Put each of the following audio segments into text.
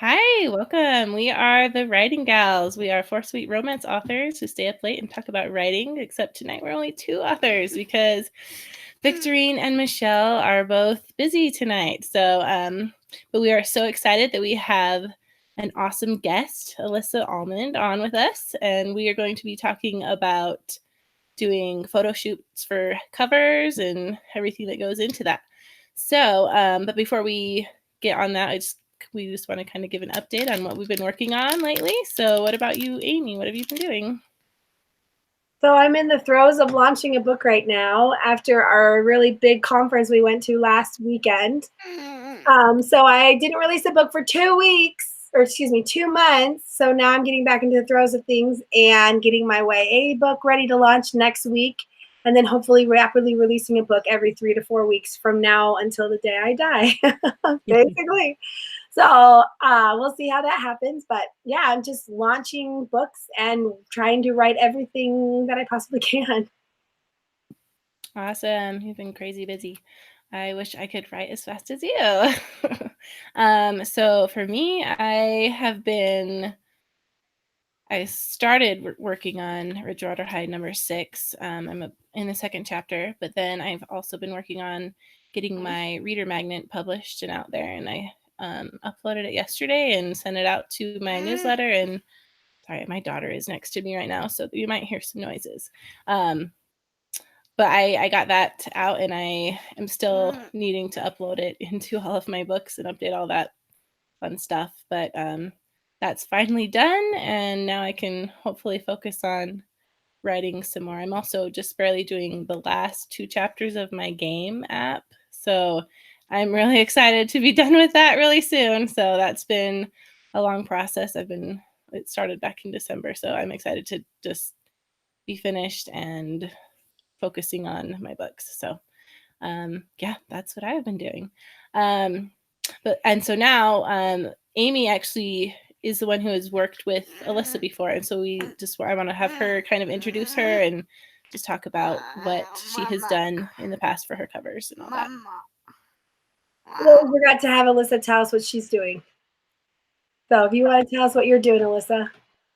Hi, welcome. We are the Writing Gals. We are four sweet romance authors who stay up late and talk about writing, except tonight we're only two authors because Victorine and Michelle are both busy tonight. But we are so excited that we have an awesome guest, Alyssa Almond, on with us, and we are going to be talking about doing photo shoots for covers and everything that goes into that. But before we get on that, we just want to kind of give an update on what we've been working on lately. So what about you, Amy? What have you been doing? So I'm in the throes of launching a book right now after our really big conference we went to last weekend. So I didn't release a book for 2 weeks, or excuse me, 2 months. So now I'm getting back into the throes of things and getting my YA book ready to launch next week. And then hopefully rapidly releasing a book every 3 to 4 weeks from now until the day I die, basically. So we'll see how that happens. But yeah, I'm just launching books and trying to write everything that I possibly can. Awesome. You've been crazy busy. I wish I could write as fast as you. So for me, I started working on Ridgewater High number 6. I'm in the second chapter, but then I've also been working on getting my reader magnet published and out there. And I uploaded it yesterday and sent it out to my newsletter. And sorry, my daughter is next to me right now, so you might hear some noises. But I got that out, and I am still needing to upload it into all of my books and update all that fun stuff. But that's finally done, and now I can hopefully focus on writing some more. I'm also just barely doing the last 2 chapters of my game app, so I'm really excited to be done with that really soon. So that's been a long process. It started back in December, so I'm excited to just be finished and focusing on my books. So yeah, that's what I've been doing. So now Amy actually is the one who has worked with Alyssa before, and so I want to have her kind of introduce her and just talk about what she has done in the past for her covers and all that. Well, we forgot to have Alyssa tell us what she's doing. So if you want to tell us what you're doing, Alyssa.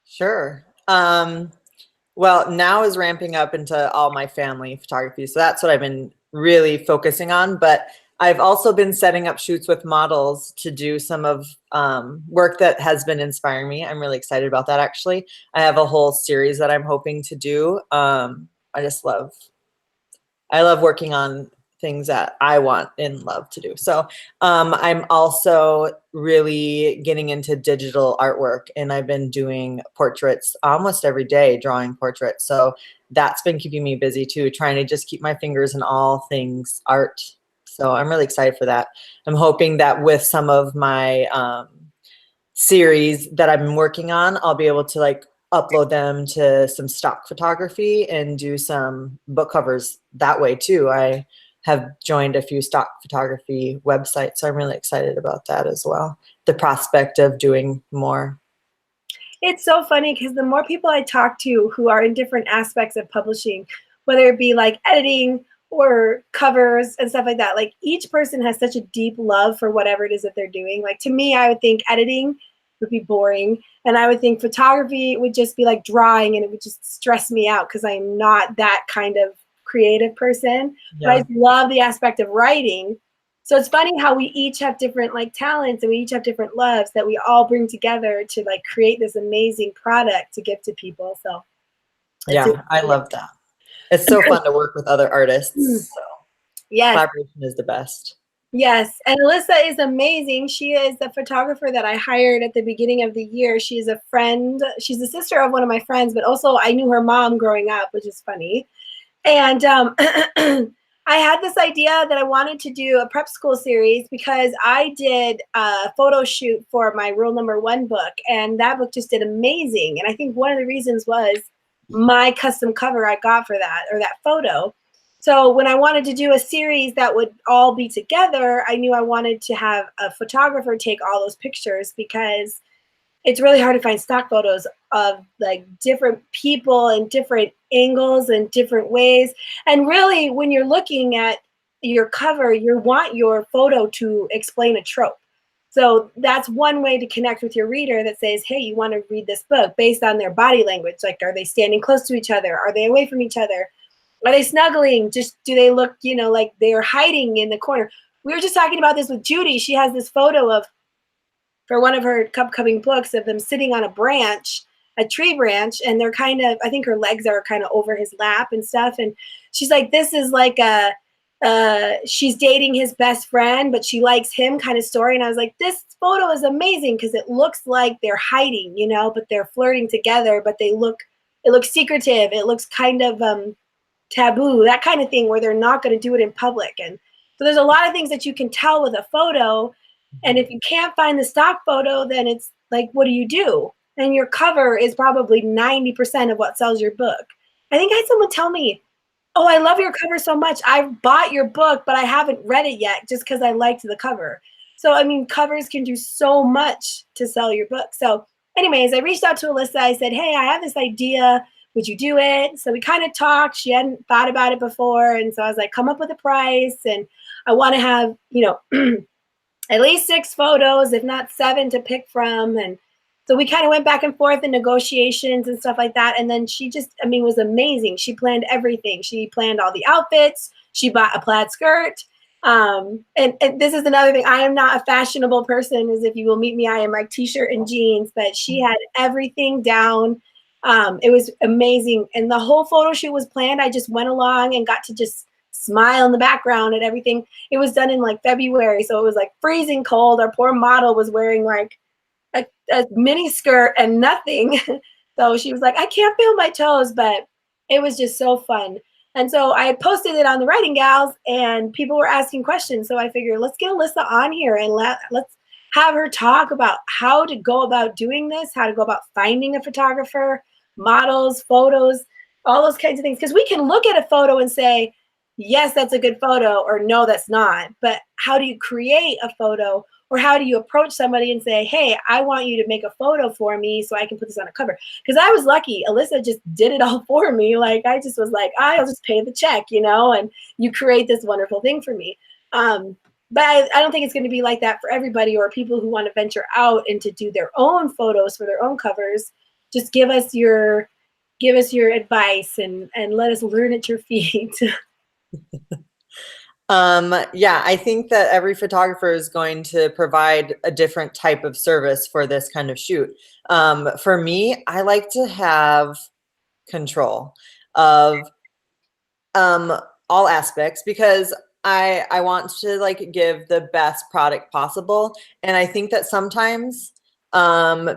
Sure. Well, now is ramping up into all my family photography. So that's what I've been really focusing on. But I've also been setting up shoots with models to do some of work that has been inspiring me. I'm really excited about that, actually. I have a whole series that I'm hoping to do. I love working on things that I want and love to do. So I'm also really getting into digital artwork, and I've been doing portraits almost every day, drawing portraits. So that's been keeping me busy too, trying to just keep my fingers in all things art. So I'm really excited for that. I'm hoping that with some of my series that I've been working on, I'll be able to upload them to some stock photography and do some book covers that way too. I have joined a few stock photography websites, so I'm really excited about that as well. The prospect of doing more. It's so funny because the more people I talk to who are in different aspects of publishing, whether it be like editing or covers and stuff like that, like each person has such a deep love for whatever it is that they're doing. Like to me, I would think editing would be boring, and I would think photography would just be like drawing, and it would just stress me out because I'm not that kind of creative person. Yeah. But I love the aspect of writing. So it's funny how we each have different like talents and we each have different loves that we all bring together to like create this amazing product to give to people. So yeah, I love that. It's so fun to work with other artists. So yes. Collaboration is the best. Yes. And Alyssa is amazing. She is the photographer that I hired at the beginning of the year. She's a friend. She's the sister of one of my friends, but also I knew her mom growing up, which is funny. And I had this idea that I wanted to do a prep school series because I did a photo shoot for my Rule Number 1 book, and that book just did amazing. And I think one of the reasons was my custom cover I got for that, or that photo. So when I wanted to do a series that would all be together, I knew I wanted to have a photographer take all those pictures because it's really hard to find stock photos of like different people and different angles and different ways. And really, when you're looking at your cover, you want your photo to explain a trope. So that's one way to connect with your reader that says, hey, you want to read this book based on their body language. Like, are they standing close to each other? Are they away from each other? Are they snuggling? Just do they look, like they're hiding in the corner? We were just talking about this with Judy. She has this photo of, for one of her upcoming books, of them sitting on a branch, a tree branch, and they're kind of, I think her legs are kind of over his lap and stuff. And she's like, this is like she's dating his best friend, but she likes him kind of story. And I was like, this photo is amazing because it looks like they're hiding, but they're flirting together, but it looks secretive. It looks kind of taboo, that kind of thing, where they're not going to do it in public. And so there's a lot of things that you can tell with a photo. And if you can't find the stock photo, then it's like, what do you do? And your cover is probably 90% of what sells your book. I think I had someone tell me, oh, I love your cover so much. I've bought your book, but I haven't read it yet just because I liked the cover. So, I mean, covers can do so much to sell your book. So anyways, I reached out to Alyssa. I said, hey, I have this idea. Would you do it? So we kind of talked. She hadn't thought about it before. And so I was like, come up with a price. And I want to have, at least 6 photos, if not 7 to pick from. And so we kind of went back and forth in negotiations and stuff like that. And then she just, was amazing. She planned everything. She planned all the outfits. She bought a plaid skirt. And this is another thing. I am not a fashionable person, as if you will meet me. I am like t-shirt and jeans, but she had everything down. It was amazing. And the whole photo shoot was planned. I just went along and got to just smile in the background and everything. It was done in like February. So it was like freezing cold. Our poor model was wearing like a mini skirt and nothing. So she was like, I can't feel my toes, but it was just so fun. And so I posted it on the Writing Gals and people were asking questions. So I figured, let's get Alyssa on here and let's have her talk about how to go about doing this, how to go about finding a photographer, models, photos, all those kinds of things. Because we can look at a photo and say, yes, that's a good photo, or no, that's not. But how do you create a photo? Or how do you approach somebody and say, hey, I want you to make a photo for me so I can put this on a cover? Because I was lucky. Alyssa just did it all for me. Like, I just was like, I'll just pay the check, and you create this wonderful thing for me. But I don't think it's going to be like that for everybody, or people who want to venture out and to do their own photos for their own covers. Just give us your advice and let us learn at your feet. Yeah, I think that every photographer is going to provide a different type of service for this kind of shoot. For me, I like to have control of all aspects because I want to like give the best product possible. And I think that sometimes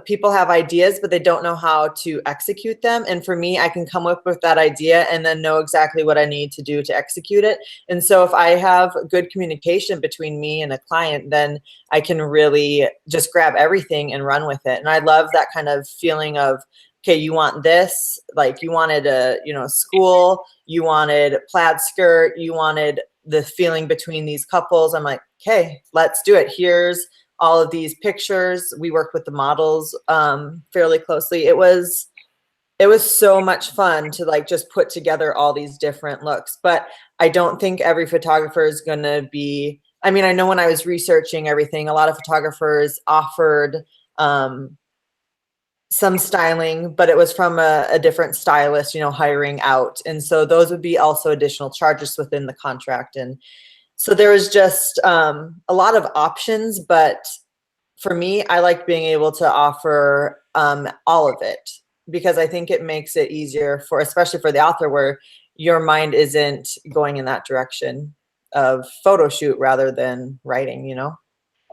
people have ideas, but they don't know how to execute them. And for me, I can come up with that idea and then know exactly what I need to do to execute it. And so if I have good communication between me and a client, then I can really just grab everything and run with it. And I love that kind of feeling of, okay, you want this, like you wanted a, school, you wanted a plaid skirt, you wanted the feeling between these couples. I'm like, okay, let's do it. Here's all of these pictures. We worked with the models fairly closely. It was so much fun to like just put together all these different looks. But I don't think every photographer is going to be, I know when I was researching everything, a lot of photographers offered some styling, but it was from a different stylist, hiring out. And so those would be also additional charges within the contract. And so there was just a lot of options, but for me, I like being able to offer all of it because I think it makes it easier especially for the author, where your mind isn't going in that direction of photo shoot rather than writing, And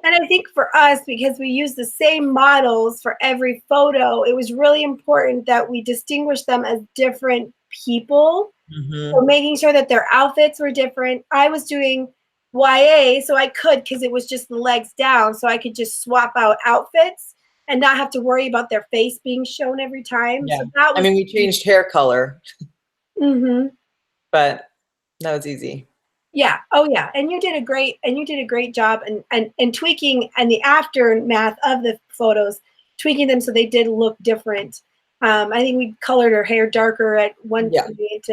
I think for us, because we use the same models for every photo, it was really important that we distinguish them as different people. Mm-hmm. So making sure that their outfits were different. I was doing YA, so I could, because it was just the legs down, so I could just swap out outfits and not have to worry about their face being shown every time. Yeah. So that was, we changed hair color, mm-hmm. but that was easy. Yeah. Oh, yeah. And you did a great job and tweaking, and the aftermath of the photos, tweaking them so they did look different. I think we colored her hair darker at one point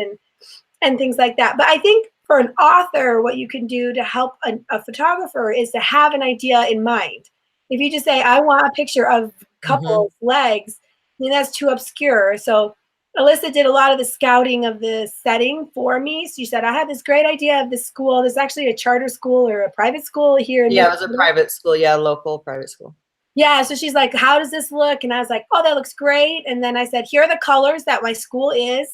and things like that. But I think for an author, what you can do to help a photographer is to have an idea in mind. If you just say, I want a picture of couples' legs, then that's too obscure. So Alyssa did a lot of the scouting of the setting for me. So she said, I have this great idea of this school. There's actually a charter school or a private school here. Yeah, it was a private school. Yeah, local private school. Yeah, so she's like, how does this look? And I was like, oh, that looks great. And then I said, here are the colors that my school is.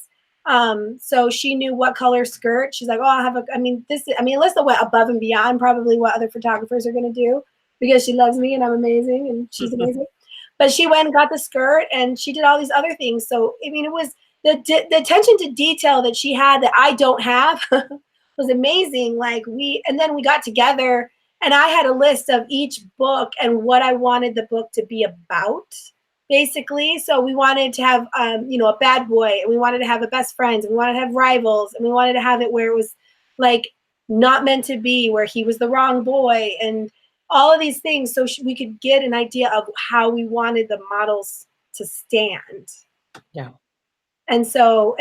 So she knew what color skirt. She's like, oh, Alyssa went above and beyond probably what other photographers are going to do because she loves me and I'm amazing and she's amazing. But she went and got the skirt and she did all these other things. So, I mean, it was the attention to detail that she had that I don't have was amazing. And then we got together and I had a list of each book and what I wanted the book to be about, basically. So we wanted to have, a bad boy, and we wanted to have a best friends, and we wanted to have rivals, and we wanted to have it where it was like not meant to be, where he was the wrong boy, and all of these things. So we could get an idea of how we wanted the models to stand. Yeah. And so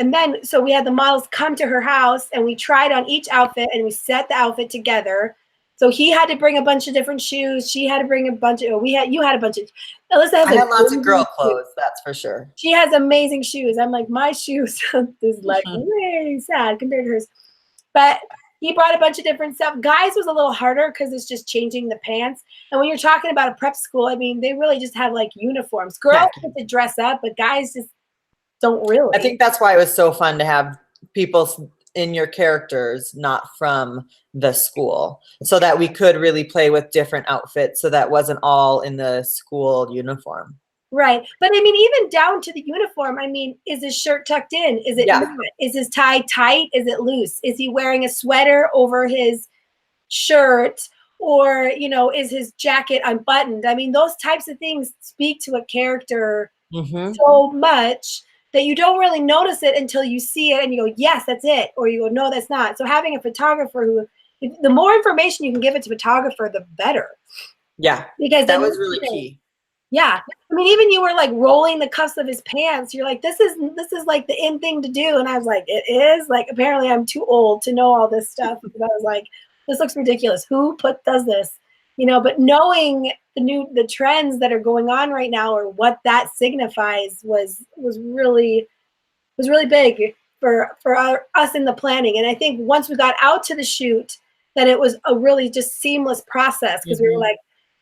we had the models come to her house and we tried on each outfit and we set the outfit together. So he had to bring a bunch of different shoes. She had to bring a bunch of, you had a bunch of, Alyssa has I had lots of girl clothes, that's for sure. She has amazing shoes. I'm like, my shoes is like way sad compared to hers. But he brought a bunch of different stuff. Guys was a little harder because it's just changing the pants. And when you're talking about a prep school, I mean, they really just have like uniforms. Girls get to dress up, but guys just don't really. I think that's why it was so fun to have people in your characters not from the school, so that we could really play with different outfits, so that wasn't all in the school uniform. Right. But I mean, even down to the uniform, I mean, is his shirt tucked in? Is it not? Is his tie tight? Is it loose? Is he wearing a sweater over his shirt? Or, is his jacket unbuttoned? I mean, those types of things speak to a character so much that you don't really notice it until you see it and you go, yes, that's it. Or you go, no, that's not. So having a photographer who, the more information you can give it to a photographer, the better. Yeah. Because that was really key. Yeah. I mean, even you were like rolling the cuffs of his pants. You're like, this is like the in thing to do. And I was like, it is? Like, apparently I'm too old to know all this stuff. Because I was like, this looks ridiculous. Who does this? But knowing the trends that are going on right now, or what that signifies, was really big for us in the planning. And I think once we got out to the shoot, then it was a really just seamless process, because we were like,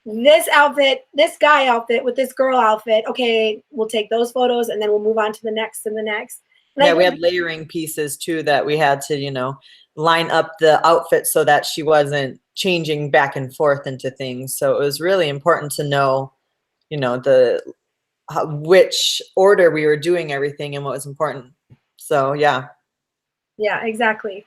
this outfit, this guy outfit with this girl outfit, okay, we'll take those photos and then we'll move on to the next and the next. And we had layering pieces too that we had to, line up the outfit so that she wasn't changing back and forth into things. So it was really important to know, which order we were doing everything and what was important. So yeah. Yeah, exactly.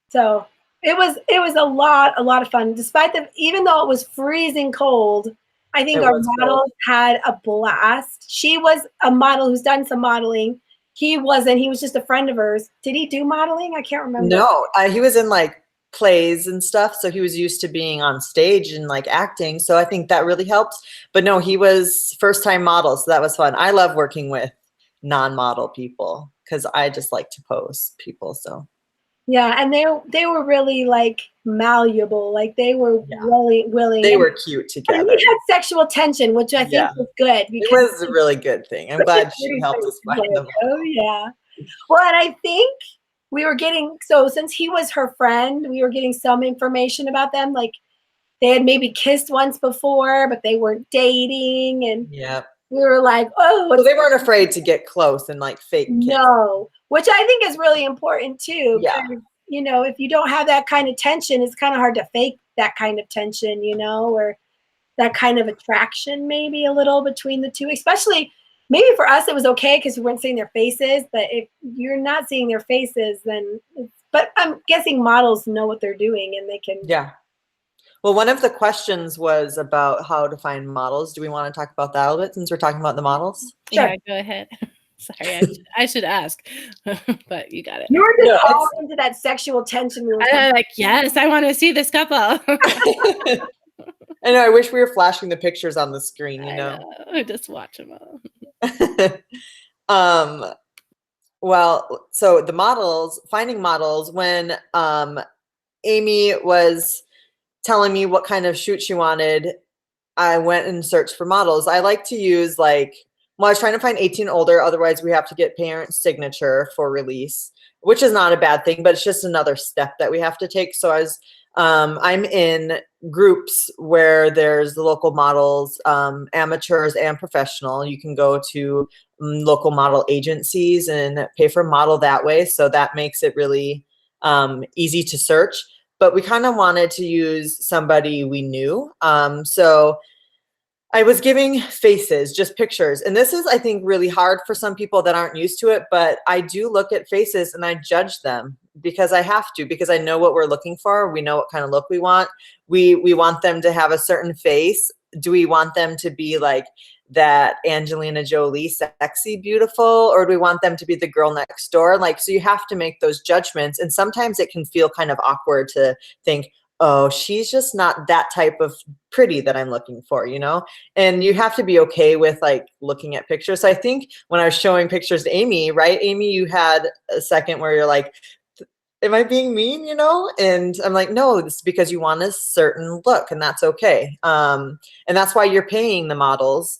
So it was a lot of fun. Despite even though it was freezing cold, I think our models had a blast. She was a model who's done some modeling. He wasn't. He was just a friend of hers. Did he do modeling? I can't remember. No, he was in like plays and stuff. So he was used to being on stage and like acting. So I think that really helped. But no, he was first time model. So that was fun. I love working with non-model people because I just like to pose people. So. Yeah, and they were really like malleable. Like they were really willing. They were cute together. And we had sexual tension, which I think was good. It was a really good thing. I'm glad she helped us find them. Oh yeah. Well, and I think we were getting, so since he was her friend, we were getting some information about them. Like they had maybe kissed once before, but they weren't dating, and we were like, oh. So they weren't afraid to get close and like fake kiss. No, which I think is really important too. Yeah. If you don't have that kind of tension, it's kind of hard to fake that kind of tension, or that kind of attraction maybe a little between the two. Especially maybe for us, it was okay because we weren't seeing their faces. But if you're not seeing their faces, then but I'm guessing models know what they're doing and they can. Yeah. Well, one of the questions was about how to find models. Do we want to talk about that a little bit since we're talking about the models? Sure. Yeah, go ahead. Sorry, I should ask, but you got it. You were just all into that sexual tension. I'm like, yes, I want to see this couple. I know. I wish we were flashing the pictures on the screen. I just watch them all. Well, so the models, finding models. When Amy was telling me what kind of shoot she wanted, I went and searched for models. I like to use like, well, I was trying to find 18 older. Otherwise, we have to get parent signature for release, which is not a bad thing, but it's just another step that we have to take. So I'm in groups where there's the local models, amateurs and professional. You can go to local model agencies and pay for a model that way. So that makes it really easy to search. But we kind of wanted to use somebody we knew. So I was giving faces, just pictures. And this is, I think, really hard for some people that aren't used to it, but I do look at faces and I judge them because I have to, because I know what we're looking for. We know what kind of look we want. We want them to have a certain face. Do we want them to be like that Angelina Jolie, sexy, beautiful, or do we want them to be the girl next door? Like, so you have to make those judgments. And sometimes it can feel kind of awkward to think, oh, she's just not that type of pretty that I'm looking for, you know? And you have to be okay with like looking at pictures. So I think when I was showing pictures to Amy, right, Amy, you had a second where you're like, am I being mean, you know? And I'm like, no, it's because you want a certain look and that's okay. And that's why you're paying the models.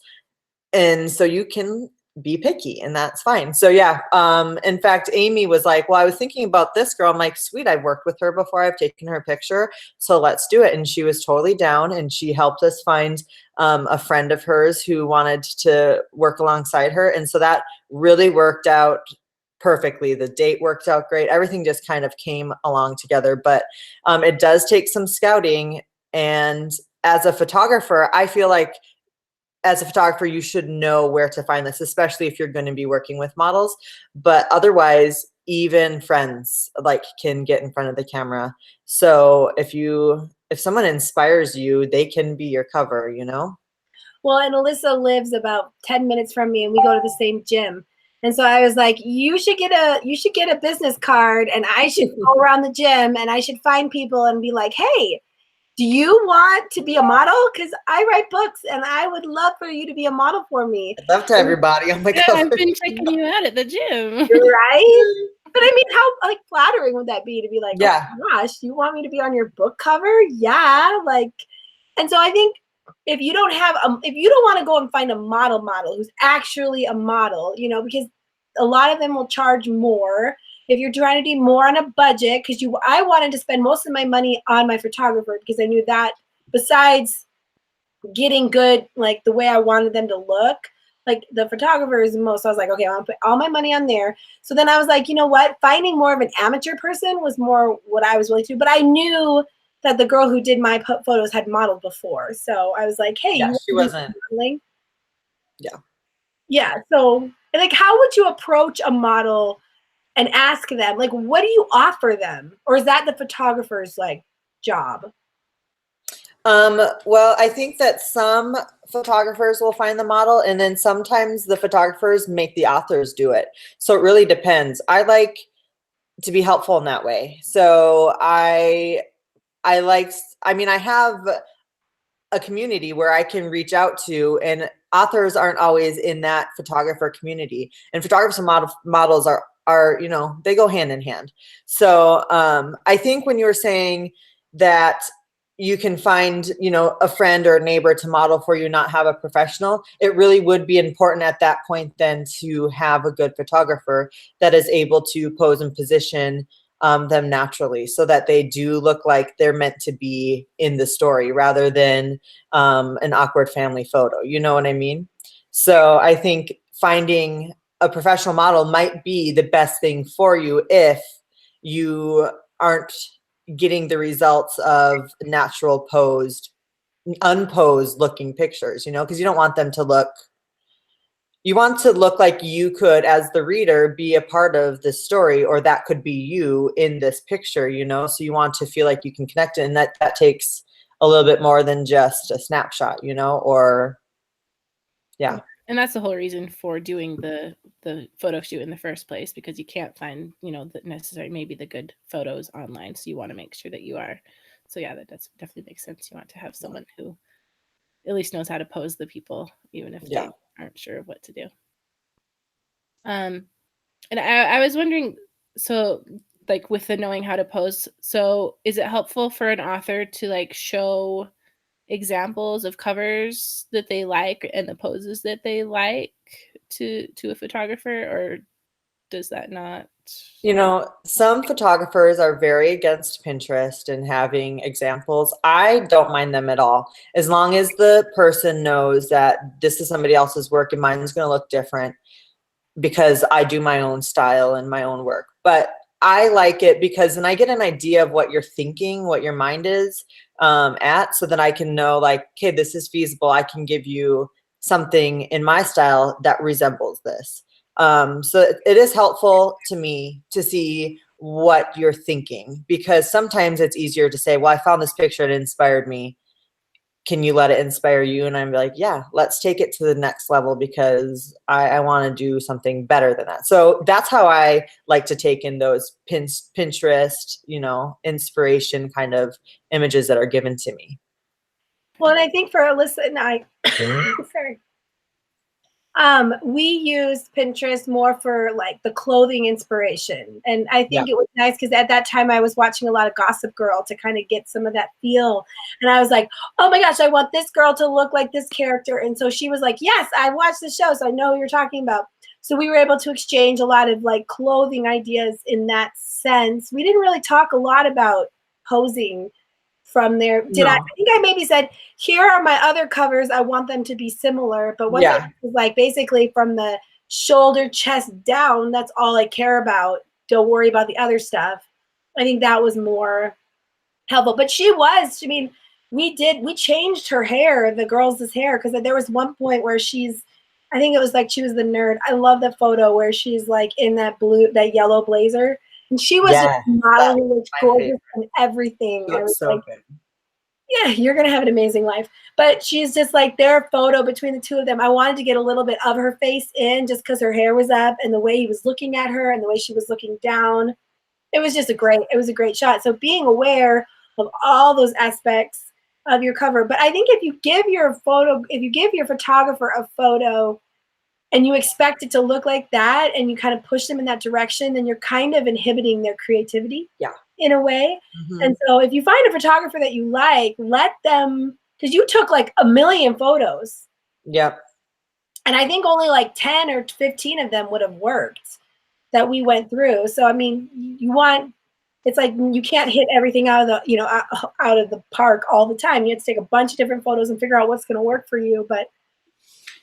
And so you can be picky and that's fine. So yeah, in fact, Amy was like, well, I was thinking about this girl. I'm like, sweet, I've worked with her before. I've taken her picture. So let's do it. And she was totally down and she helped us find a friend of hers who wanted to work alongside her. And so that really worked out perfectly. The date worked out great. Everything just kind of came along together, but it does take some scouting. And as a photographer, I feel like as a photographer, you should know where to find this, especially if you're going to be working with models. But otherwise, even friends like can get in front of the camera. So if someone inspires you, they can be your cover, you know? Well, and Alyssa lives about 10 minutes from me and we go to the same gym. And so I was like, you should get a business card and I should go around the gym and I should find people and be like, hey, do you want to be a model? Because I write books and I would love for you to be a model for me. I'd love to have your body on my Yeah, cover. I've been checking you out at the gym. Right? But I mean, how like flattering would that be to be like, Yeah. oh my gosh, you want me to be on your book cover? Yeah. Like, and so I think if you don't want to go and find a model who's actually a model, you know, because a lot of them will charge more if you're trying to do more on a budget, because I wanted to spend most of my money on my photographer because I knew that besides getting good, like the way I wanted them to look, like the photographer is the most. So I was like, okay, I want to put all my money on there. So then I was like, you know what? Finding more of an amateur person was more what I was willing to do. But I knew that the girl who did my photos had modeled before. So I was like, hey, Yeah, you she want to do wasn't. modeling? Yeah. Yeah. So like, how would you approach a model and ask them, like, what do you offer them? Or is that the photographer's like job? Well, I think that some photographers will find the model and then sometimes the photographers make the authors do it. So it really depends. I like to be helpful in that way. So I have a community where I can reach out to, and authors aren't always in that photographer community, and photographers and models are, you know, they go hand in hand. So I think when you were saying that you can find, you know, a friend or a neighbor to model for you, not have a professional, it really would be important at that point then to have a good photographer that is able to pose and position them naturally so that they do look like they're meant to be in the story rather than an awkward family photo. You know what I mean? So I think finding a professional model might be the best thing for you if you aren't getting the results of natural posed, unposed looking pictures, you know, because you don't want them to look, you want to look like you could, as the reader, be a part of this story, or that could be you in this picture, you know? So you want to feel like you can connect it, and that takes a little bit more than just a snapshot, you know, or yeah. And that's the whole reason for doing the photo shoot in the first place, because you can't find, you know, the necessary, maybe the good photos online. So you want to make sure that you are. So yeah, that does definitely makes sense. You want to have someone who at least knows how to pose the people, even if they aren't sure of what to do. And I was wondering, so like with the knowing how to pose, so is it helpful for an author to like show examples of covers that they like and the poses that they like to a photographer, or does that not? You know, some photographers are very against Pinterest and having examples. I don't mind them at all. As long as the person knows that this is somebody else's work and mine's going to look different because I do my own style and my own work. But I like it because then I get an idea of what you're thinking, what your mind is at, so that I can know, like, okay, this is feasible. I can give you something in my style that resembles this. So it is helpful to me to see what you're thinking, because sometimes it's easier to say, well, I found this picture, it inspired me. Can you let it inspire you? And I'm like, yeah, let's take it to the next level because I want to do something better than that. So that's how I like to take in those Pinterest, you know, inspiration kind of images that are given to me. Well, and I think for Alyssa and I, sorry, we used Pinterest more for like the clothing inspiration. And I think it was nice because at that time I was watching a lot of Gossip Girl to kind of get some of that feel. And I was like, oh my gosh, I want this girl to look like this character. And so she was like, yes, I watched the show, so I know who you're talking about. So we were able to exchange a lot of like clothing ideas in that sense. We didn't really talk a lot about posing from there. Did I? I think I maybe said, here are my other covers. I want them to be similar. But what I was like, basically from the shoulder, chest down, that's all I care about. Don't worry about the other stuff. I think that was more helpful. But I mean, we changed her hair, the girls' hair, because there was one point where I think it was like she was the nerd. I love the photo where she's like in that yellow blazer. And she was just a model who looked gorgeous and everything. I was like, good. yeah, you're going to have an amazing life. But she's just like, their photo between the two of them, I wanted to get a little bit of her face in just because her hair was up and the way he was looking at her and the way she was looking down. It was a great shot. So being aware of all those aspects of your cover. But I think if you give your photographer a photo and you expect it to look like that and you kind of push them in that direction, then you're kind of inhibiting their creativity in a way. Mm-hmm. And so if you find a photographer that you like, let them, because you took like 1 million photos. Yep. And I think only like 10 or 15 of them would have worked that we went through. So, I mean, it's like you can't hit everything out of the park all the time. You have to take a bunch of different photos and figure out what's going to work for you. But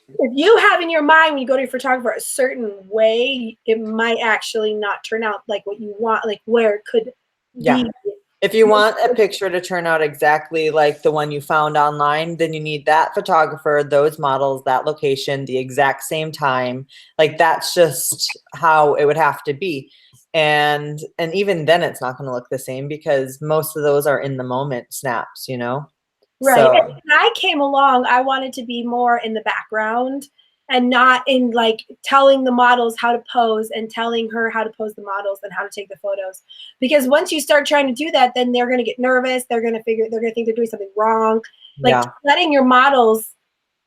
if you have in your mind when you go to your photographer a certain way, it might actually not turn out like what you want, like where it could be. If you want a picture to turn out exactly like the one you found online, then you need that photographer, those models, that location, the exact same time. Like that's just how it would have to be. And even then it's not going to look the same because most of those are in the moment snaps, you know? Right. So. And when I came along, I wanted to be more in the background and not in like telling the models how to pose and telling her how to pose the models and how to take the photos. Because once you start trying to do that, then they're going to get nervous. They're going to think they're doing something wrong. Like letting your models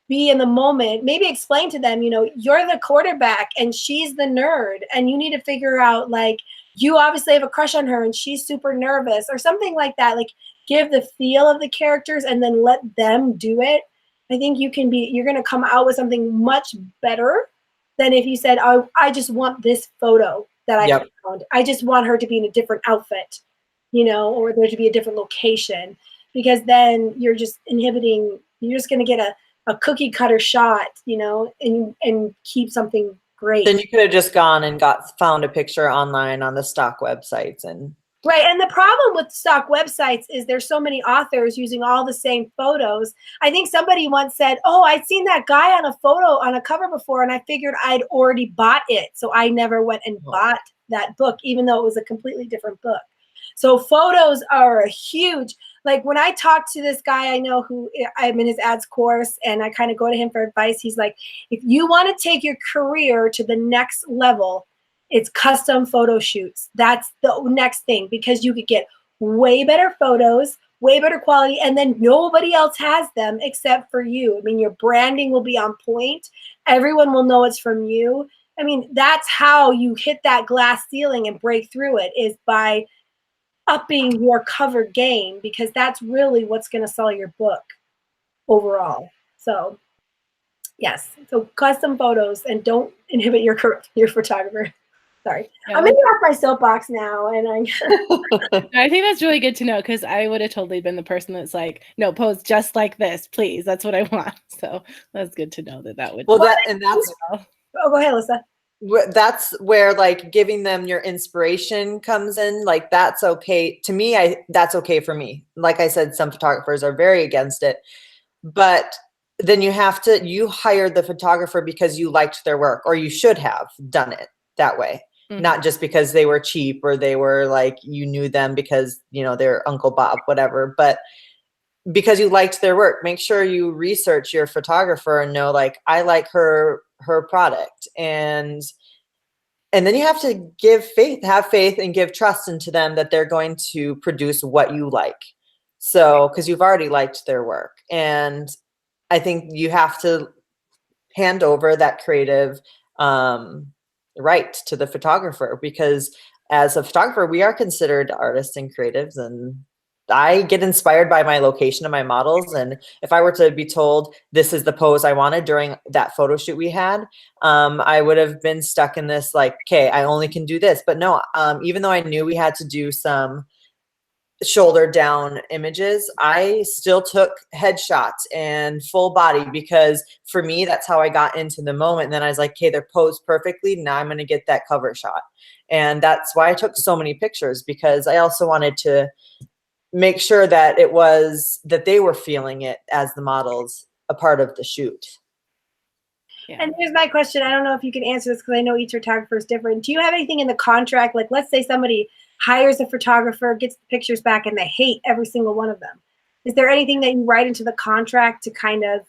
be in the moment, maybe explain to them, you're the quarterback and she's the nerd and you need to figure out like, you obviously have a crush on her and she's super nervous or something like that. Like give the feel of the characters and then let them do it. I think you're going to come out with something much better than if you said, oh, I just want this photo that I found. I just want her to be in a different outfit, or there to be a different location, because then you're just inhibiting, you're just going to get a cookie cutter shot, and keep something great. Then you could have just gone and found a picture online on the stock websites and. Right. And the problem with stock websites is there's so many authors using all the same photos. I think somebody once said, oh, I'd seen that guy on a photo on a cover before and I figured I'd already bought it. So I never went and bought that book, even though it was a completely different book. So photos are a huge, like when I talk to this guy I know who I'm in his ads course and I kind of go to him for advice, he's like, if you want to take your career to the next level, it's custom photo shoots. That's the next thing, because you could get way better photos, way better quality, and then nobody else has them except for you. I mean, your branding will be on point. Everyone will know it's from you. I mean, that's how you hit that glass ceiling and break through it, is by upping your cover game, because that's really what's going to sell your book. overall. So yes, so custom photos, and don't inhibit your photographer. Sorry, Yeah, I'm getting off my soapbox now, and I think that's really good to know, because I would have totally been the person that's like, no, pose just like this, please. That's what I want. So that's good to know that would. Well, that's oh, go ahead, Alyssa. That's where like giving them your inspiration comes in. Like that's okay to me. That's okay for me. Like I said, some photographers are very against it, but then you hired the photographer because you liked their work, or you should have done it that way. Not just because they were cheap, or they were like, you knew them because, they're Uncle Bob, whatever, but because you liked their work. Make sure you research your photographer and know, like, I like her product. And then you have to have faith and give trust into them that they're going to produce what you like. So, because you've already liked their work. And I think you have to hand over that creative right to the photographer, because as a photographer, we are considered artists and creatives, and I get inspired by my location and my models. And if I were to be told this is the pose I wanted during that photo shoot we had, I would have been stuck in this, like, okay, I only can do this. But no, even though I knew we had to do some shoulder down images, I still took headshots and full body, because for me, that's how I got into the moment. And then I was like, okay, they're posed perfectly. Now I'm going to get that cover shot. And that's why I took so many pictures, because I also wanted to make sure that that they were feeling it as the models, a part of the shoot. Yeah. And here's my question. I don't know if you can answer this, because I know each photographer is different. Do you have anything in the contract? Like, let's say somebody hires a photographer, gets the pictures back, and they hate every single one of them. Is there anything that you write into the contract to kind of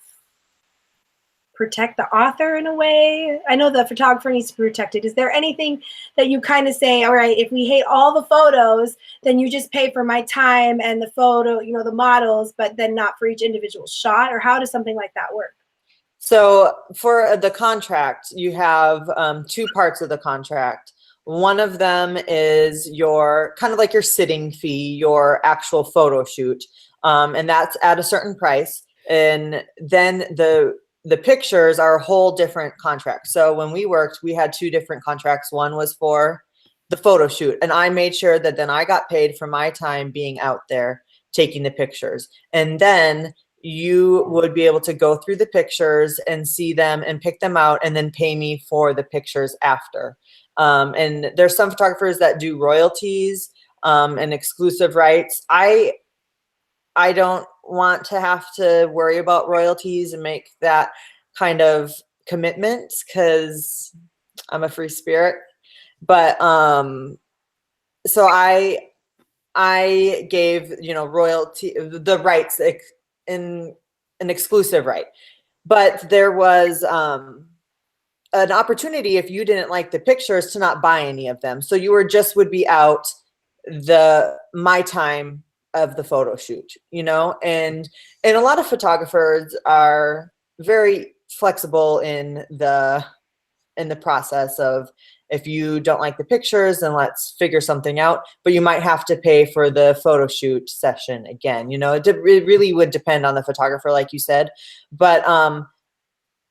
protect the author in a way? I know the photographer needs to be protected. Is there anything that you kind of say, all right, if we hate all the photos, then you just pay for my time and the photo, the models, but then not for each individual shot? Or how does something like that work? So for the contract, you have two parts of the contract. One of them is your kind of like your sitting fee, your actual photo shoot. And that's at a certain price. And then the pictures are a whole different contract. So when we worked, we had two different contracts. One was for the photo shoot, and I made sure that then I got paid for my time being out there taking the pictures. And then you would be able to go through the pictures and see them and pick them out, and then pay me for the pictures after. And there's some photographers that do royalties and exclusive rights. I don't want to have to worry about royalties and make that kind of commitment, because I'm a free spirit. But so I gave, royalty, the rights in an exclusive right. But there was an opportunity, if you didn't like the pictures, to not buy any of them. So you would be out my time of the photo shoot, and a lot of photographers are very flexible in the process of, if you don't like the pictures, then let's figure something out. But you might have to pay for the photo shoot session again. It really would depend on the photographer, like you said. But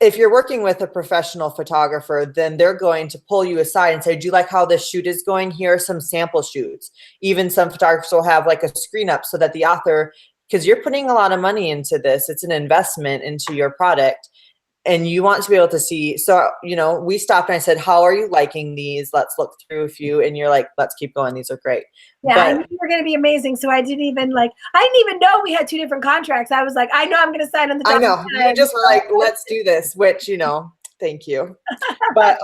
if you're working with a professional photographer, then they're going to pull you aside and say, do you like how this shoot is going? Here are some sample shoots. Even some photographers will have like a screen up so that the author, because you're putting a lot of money into this, it's an investment into your product, and you want to be able to see. So, we stopped and I said, how are you liking these? Let's look through a few. And you're like, let's keep going. These are great. Yeah, I knew you were going to be amazing. So I didn't even know we had two different contracts. I was like, I know I'm going to sign on the dotted line. I know. You just were like, let's do this, which, thank you. But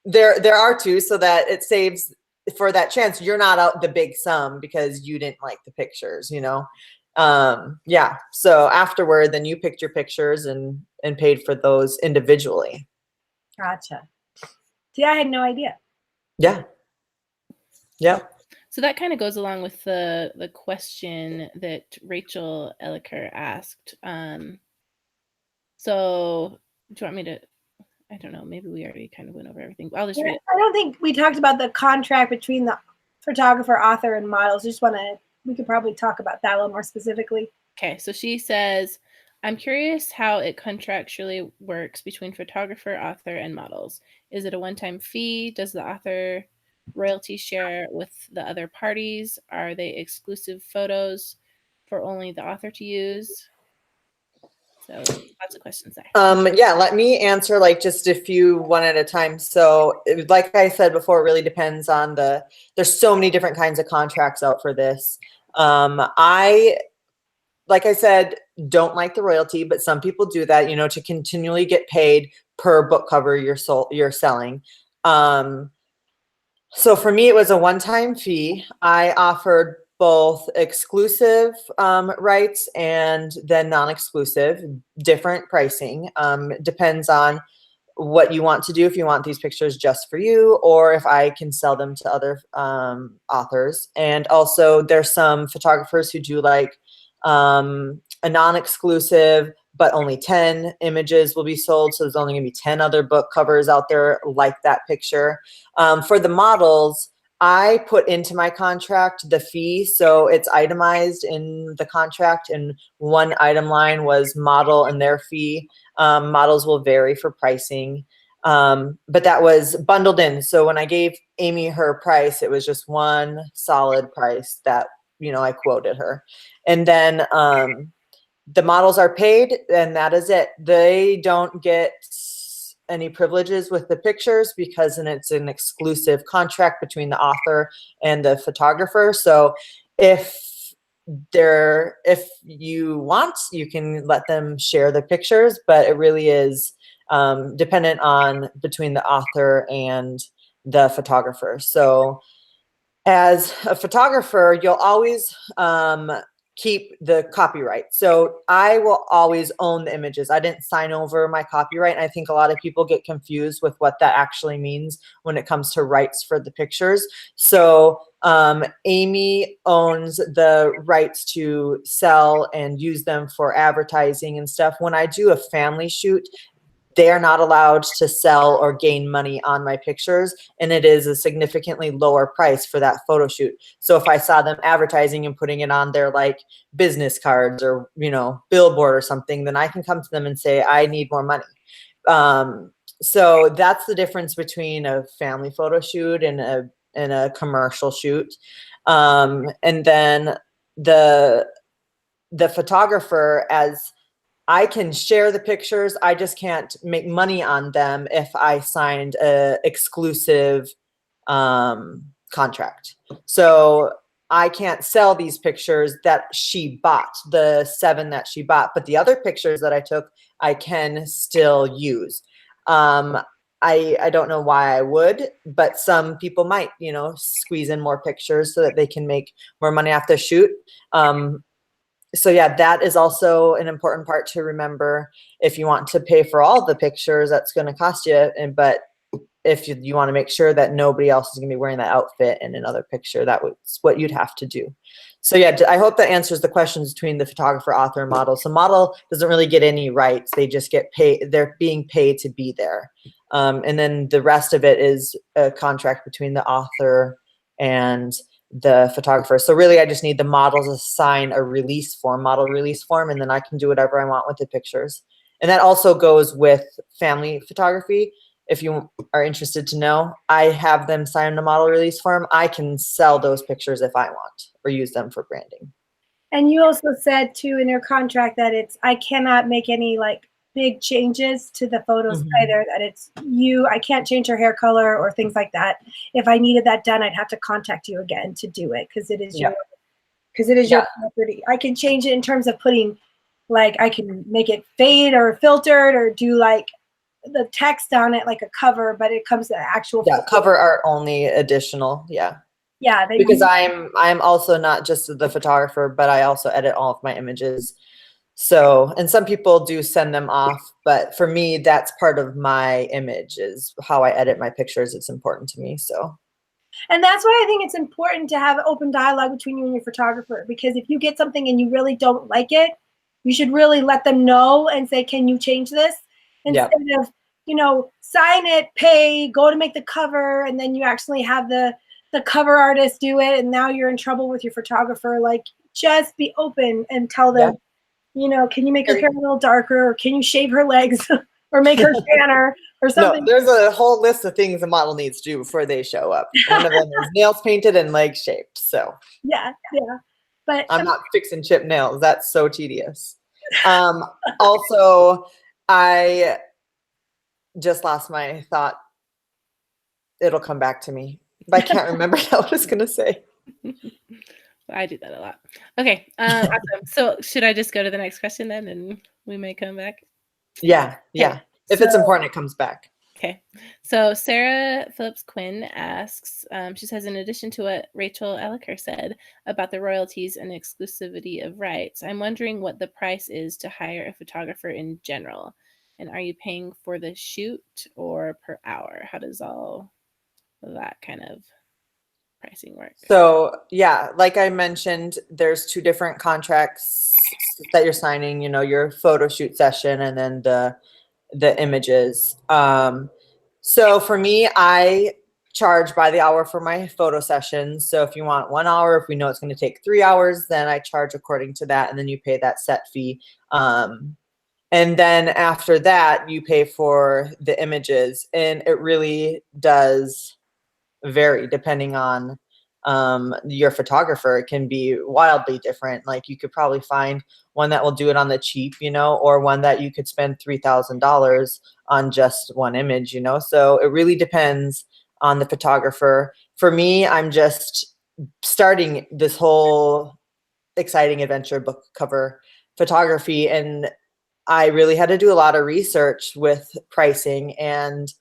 there are two, so that it saves for that chance. You're not out the big sum because you didn't like the pictures, yeah. So afterward, then you picked your pictures and paid for those individually. Gotcha. See, I had no idea. Yeah. Yeah. So that kind of goes along with the question that Rachel Elliker asked. So do you want me to? I don't know. Maybe we already kind of went over everything. I'll just read it. I don't think we talked about the contract between the photographer, author, and models. We could probably talk about that a little more specifically. Okay, so she says, I'm curious how it contractually works between photographer, author, and models. Is it a one-time fee? Does the author royalty share with the other parties? Are they exclusive photos for only the author to use? So lots of questions there. Yeah, let me answer like just a few one at a time. So like I said before, it really depends on there's so many different kinds of contracts out for this. Like I said, don't like the royalty, but some people do that, to continually get paid per book cover you're selling. So for me, it was a one-time fee. I offered both exclusive rights and then non-exclusive, different pricing. Depends on what you want to do, if you want these pictures just for you, or if I can sell them to other authors. And also there's some photographers who do like a non-exclusive, but only 10 images will be sold. So there's only gonna be 10 other book covers out there like that picture. For the models, I put into my contract the fee, so it's itemized in the contract, and one item line was model and their fee. Models will vary for pricing, but that was bundled in. So when I gave Amy her price, it was just one solid price that, I quoted her. And then the models are paid, and that is it. They don't get any privileges with the pictures because then it's an exclusive contract between the author and the photographer. So if you want, you can let them share the pictures, but it really is dependent on between the author and the photographer. So as a photographer, you'll always keep the copyright. So I will always own the images. I didn't sign over my copyright. And I think a lot of people get confused with what that actually means when it comes to rights for the pictures. So Amy owns the rights to sell and use them for advertising and stuff. When I do a family shoot, they are not allowed to sell or gain money on my pictures, and it is a significantly lower price for that photo shoot. So if I saw them advertising and putting it on their like business cards or billboard or something, then I can come to them and say I need more money. So that's the difference between a family photo shoot and a commercial shoot. And then the photographer, as I can share the pictures, I just can't make money on them if I signed a exclusive contract. So I can't sell these pictures that she bought, the 7 that she bought, but the other pictures that I took, I can still use. I don't know why I would, but some people might, squeeze in more pictures so that they can make more money off their shoot. So yeah, that is also an important part to remember. If you want to pay for all the pictures, that's going to cost you. But if you want to make sure that nobody else is going to be wearing that outfit in another picture, that's what you'd have to do. So yeah, I hope that answers the questions between the photographer, author, and model. So model doesn't really get any rights. They just get paid. They're being paid to be there. And then the rest of it is a contract between the author and the photographer. So really, I just need the models to sign a model release form, and then I can do whatever I want with the pictures. And that also goes with family photography. If you are interested to know, I have them sign the model release form. I can sell those pictures if I want or use them for branding. And you also said too in your contract that I cannot make any like big changes to the photos either, that it's I can't change her hair color or things like that. If I needed that done, I'd have to contact you again to do it because it is your property. I can change it in terms of putting, like, I can make it fade or filtered or do like the text on it like a cover, but it comes to actual cover art only additional. Because I'm also not just the photographer, but I also edit all of my images. So, and some people do send them off, but for me, that's part of my image, is how I edit my pictures. It's important to me. So, and that's why I think it's important to have an open dialogue between you and your photographer, because if you get something and you really don't like it, you should really let them know and say, can you change this? Instead of, sign it, pay, go to make the cover, and then you actually have the cover artist do it, and now you're in trouble with your photographer. Like, just be open and tell them, you know, can you make her hair a little darker, or can you shave her legs or make her tanner or something? No, there's a whole list of things a model needs to do before they show up. One of them is nails painted and legs shaped. So yeah. But I'm not fixing chip nails. That's so tedious. Also, I just lost my thought. It'll come back to me. But I can't remember what I was going to say. I do that a lot. Okay. Awesome. So should I just go to the next question then, and we may come back? Yeah. If it's important, it comes back. Okay. So Sarah Phillips Quinn asks, she says, in addition to what Rachel Elliker said about the royalties and exclusivity of rights, I'm wondering what the price is to hire a photographer in general. And are you paying for the shoot or per hour? How does all that kind of pricing work? So yeah, like I mentioned, there's two different contracts that you're signing, you know, your photo shoot session and then the images. So for me, I charge by the hour for my photo sessions. So if you want 1 hour, if we know it's going to take 3 hours, then I charge according to that, and then you pay that set fee. And then after that, you pay for the images, and it really does vary depending on your photographer. It can be wildly different. Like you could probably find one that will do it on the cheap, you know, or one that you could spend $3,000 on just one image, you know. So it really depends on the photographer. For me, I'm just starting this whole exciting adventure book cover photography, and I really had to do a lot of research with pricing, and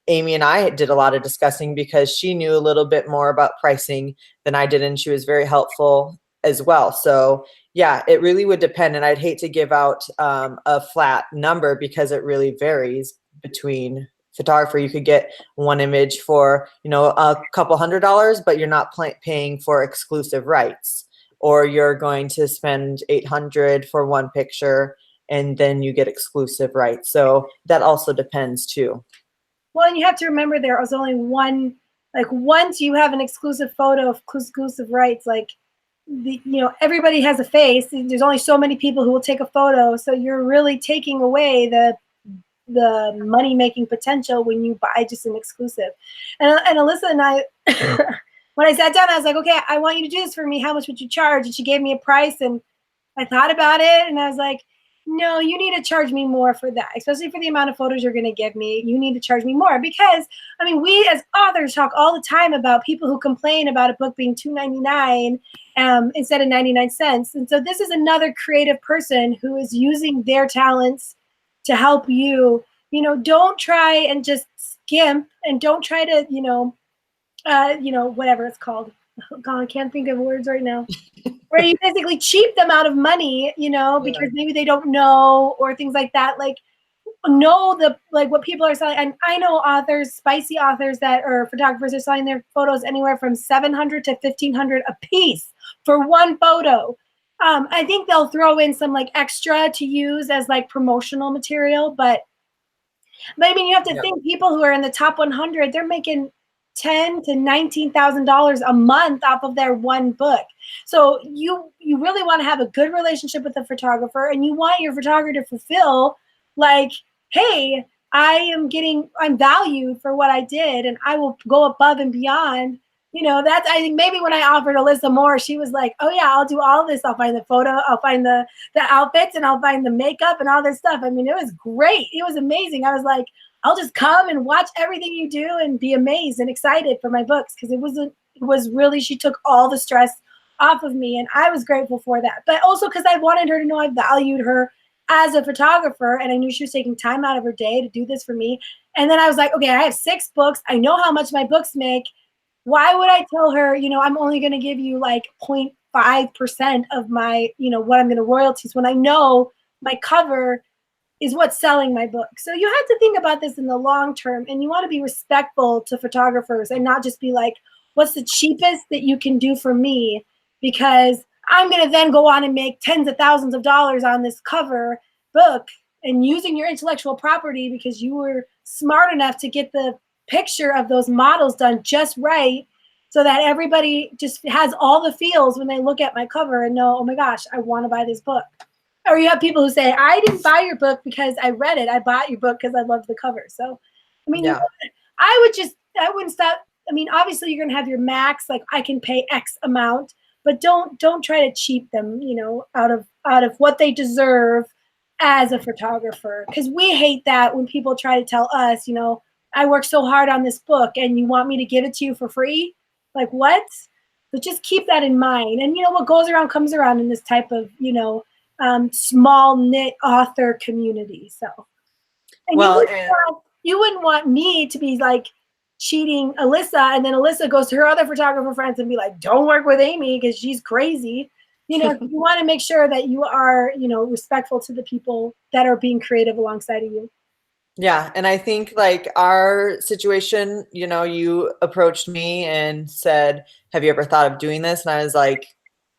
Amy and I did a lot of discussing because she knew a little bit more about pricing than I did, and she was very helpful as well. So yeah, it really would depend, and I'd hate to give out a flat number because it really varies between photographer. You could get one image for, you know, a couple $100, but you're not paying for exclusive rights, or you're going to spend $800 for one picture and then you get exclusive rights. So that also depends too. Well, and you have to remember there was only one, like once you have an exclusive photo of exclusive rights, like you know, everybody has a face. There's only so many people who will take a photo. So you're really taking away the money making potential when you buy just an exclusive. And Alyssa and I, when I sat down, I was like, okay, I want you to do this for me. How much would you charge? And she gave me a price, and I thought about it, and I was like, no, you need to charge me more for that, especially for the amount of photos you're going to give me. You need to charge me more because, I mean, we as authors talk all the time about people who complain about a book being $2.99 instead of 99 cents. And so this is another creative person who is using their talents to help you. You know, don't try and just skimp, and don't try to, whatever it's called. Oh, God, I can't think of words right now. Where you basically cheat them out of money, you know, because maybe they don't know or things like that. Like, know what people are selling. And I know authors, spicy authors that or photographers are selling their photos anywhere from $700 to $1,500 a piece for one photo. I think they'll throw in some like extra to use as like promotional material, but I mean, you have to think people who are in the top 100, they're making $10,000 to $19,000 a month off of their one book. So you really want to have a good relationship with the photographer, and you want your photographer to fulfill like, hey, I'm valued for what I did, and I will go above and beyond. You know, that's, I think maybe when I offered Alyssa more, she was like, oh yeah, I'll do all this. I'll find the photo, I'll find the outfits, and I'll find the makeup and all this stuff. I mean, it was great. It was amazing. I was like, I'll just come and watch everything you do and be amazed and excited for my books, because it was really, she took all the stress off of me, and I was grateful for that. But also because I wanted her to know I valued her as a photographer, and I knew she was taking time out of her day to do this for me. And then I was like, okay, I have 6 books. I know how much my books make. Why would I tell her, you know, I'm only going to give you like 0.5% of my, you know, what I'm going to royalties, when I know my cover is what's selling my book. So you have to think about this in the long term, and you want to be respectful to photographers and not just be like, what's the cheapest that you can do for me? Because I'm going to then go on and make tens of thousands of dollars on this cover book, and using your intellectual property because you were smart enough to get the picture of those models done just right. so that everybody just has all the feels when they look at my cover and know, oh my gosh, I want to buy this book. Or you have people who say, I didn't buy your book because I read it. I bought your book because I love the cover. So, I mean, Yeah. I wouldn't stop. I mean, obviously you're going to have your max, like I can pay X amount, but don't try to cheat them, you know, out of what they deserve as a photographer. Because we hate that when people try to tell us, you know, I worked so hard on this book and you want me to give it to you for free? Like what? So just keep that in mind. And you know, what goes around comes around in this type of, you know, small knit author community. So, and Well, you wouldn't want me to be like cheating Alyssa, and then Alyssa goes to her other photographer friends and be like, don't work with Amy because she's crazy. You know, you want to make sure that you are, you know, respectful to the people that are being creative alongside of you. yeah. And I think like our situation, you know, you approached me and said, have you ever thought of doing this? And I was like,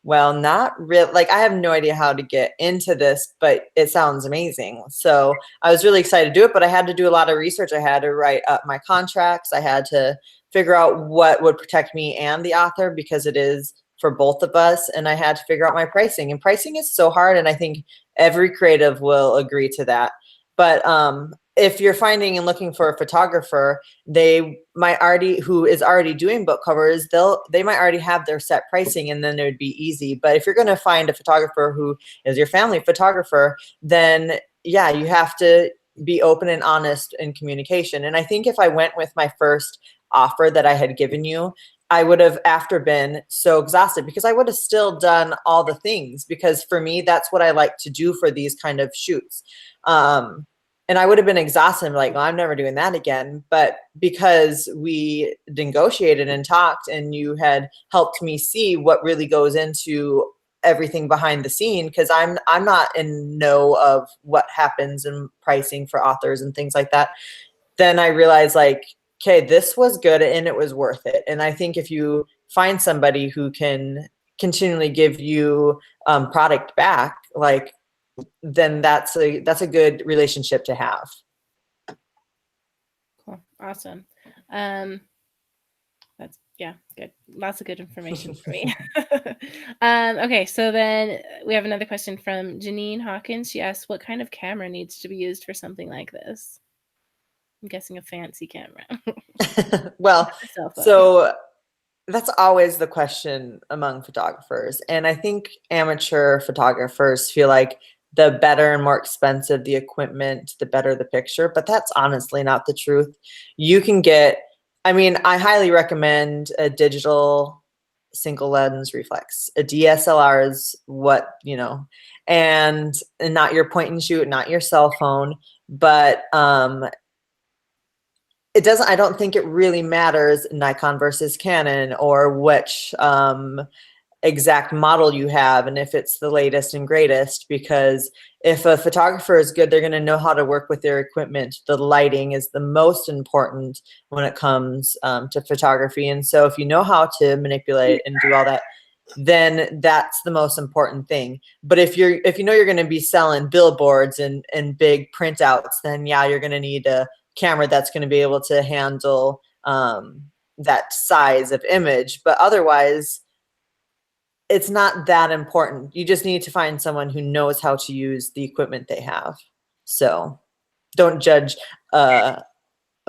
well, not really. Like, I have no idea how to get into this, but it sounds amazing. So I was really excited to do it, but I had to do a lot of research. I had to write up my contracts. I had to figure out what would protect me and the author, because it is for both of us. And I had to figure out my pricing, and pricing is so hard. And I think every creative will agree to that. But if you're finding and looking for a photographer, they might already, who is already doing book covers, they might already have their set pricing, and then it would be easy. But if you're going to find a photographer who is your family photographer, then yeah, you have to be open and honest in communication. And I think if I went with my first offer that I had given you, I would have after been so exhausted, because I would have still done all the things, because for me, that's what I like to do for these kind of shoots. And I would have been exhausted. I'm like, well, I'm never doing that again. But because we negotiated and talked, and you had helped me see what really goes into everything behind the scene, because I'm not in know of what happens in pricing for authors and things like that, then I realized like, okay, this was good and it was worth it. And I think if you find somebody who can continually give you product back, like, then that's a good relationship to have. Cool. Awesome. That's good. Lots of good information for me. Okay, so then we have another question from Janine Hawkins. She asks, what kind of camera needs to be used for something like this? I'm guessing a fancy camera. Well, so that's always the question among photographers. And I think amateur photographers feel like the better and more expensive the equipment, the better the picture. But that's honestly not the truth. You can get, I mean, I highly recommend a digital single lens reflex. A DSLR is what, you know, and not your point and shoot, not your cell phone, but it doesn't, I don't think it really matters Nikon versus Canon, or which exact model you have, and if it's the latest and greatest, because if a photographer is good, they're going to know how to work with their equipment. The lighting is the most important when it comes to photography. And so if you know how to manipulate and do all that, then that's the most important thing. But if you know you're going to be selling billboards and big printouts, then yeah, you're going to need a camera that's going to be able to handle that size of image. But otherwise, it's not that important. You just need to find someone who knows how to use the equipment they have. So don't judge a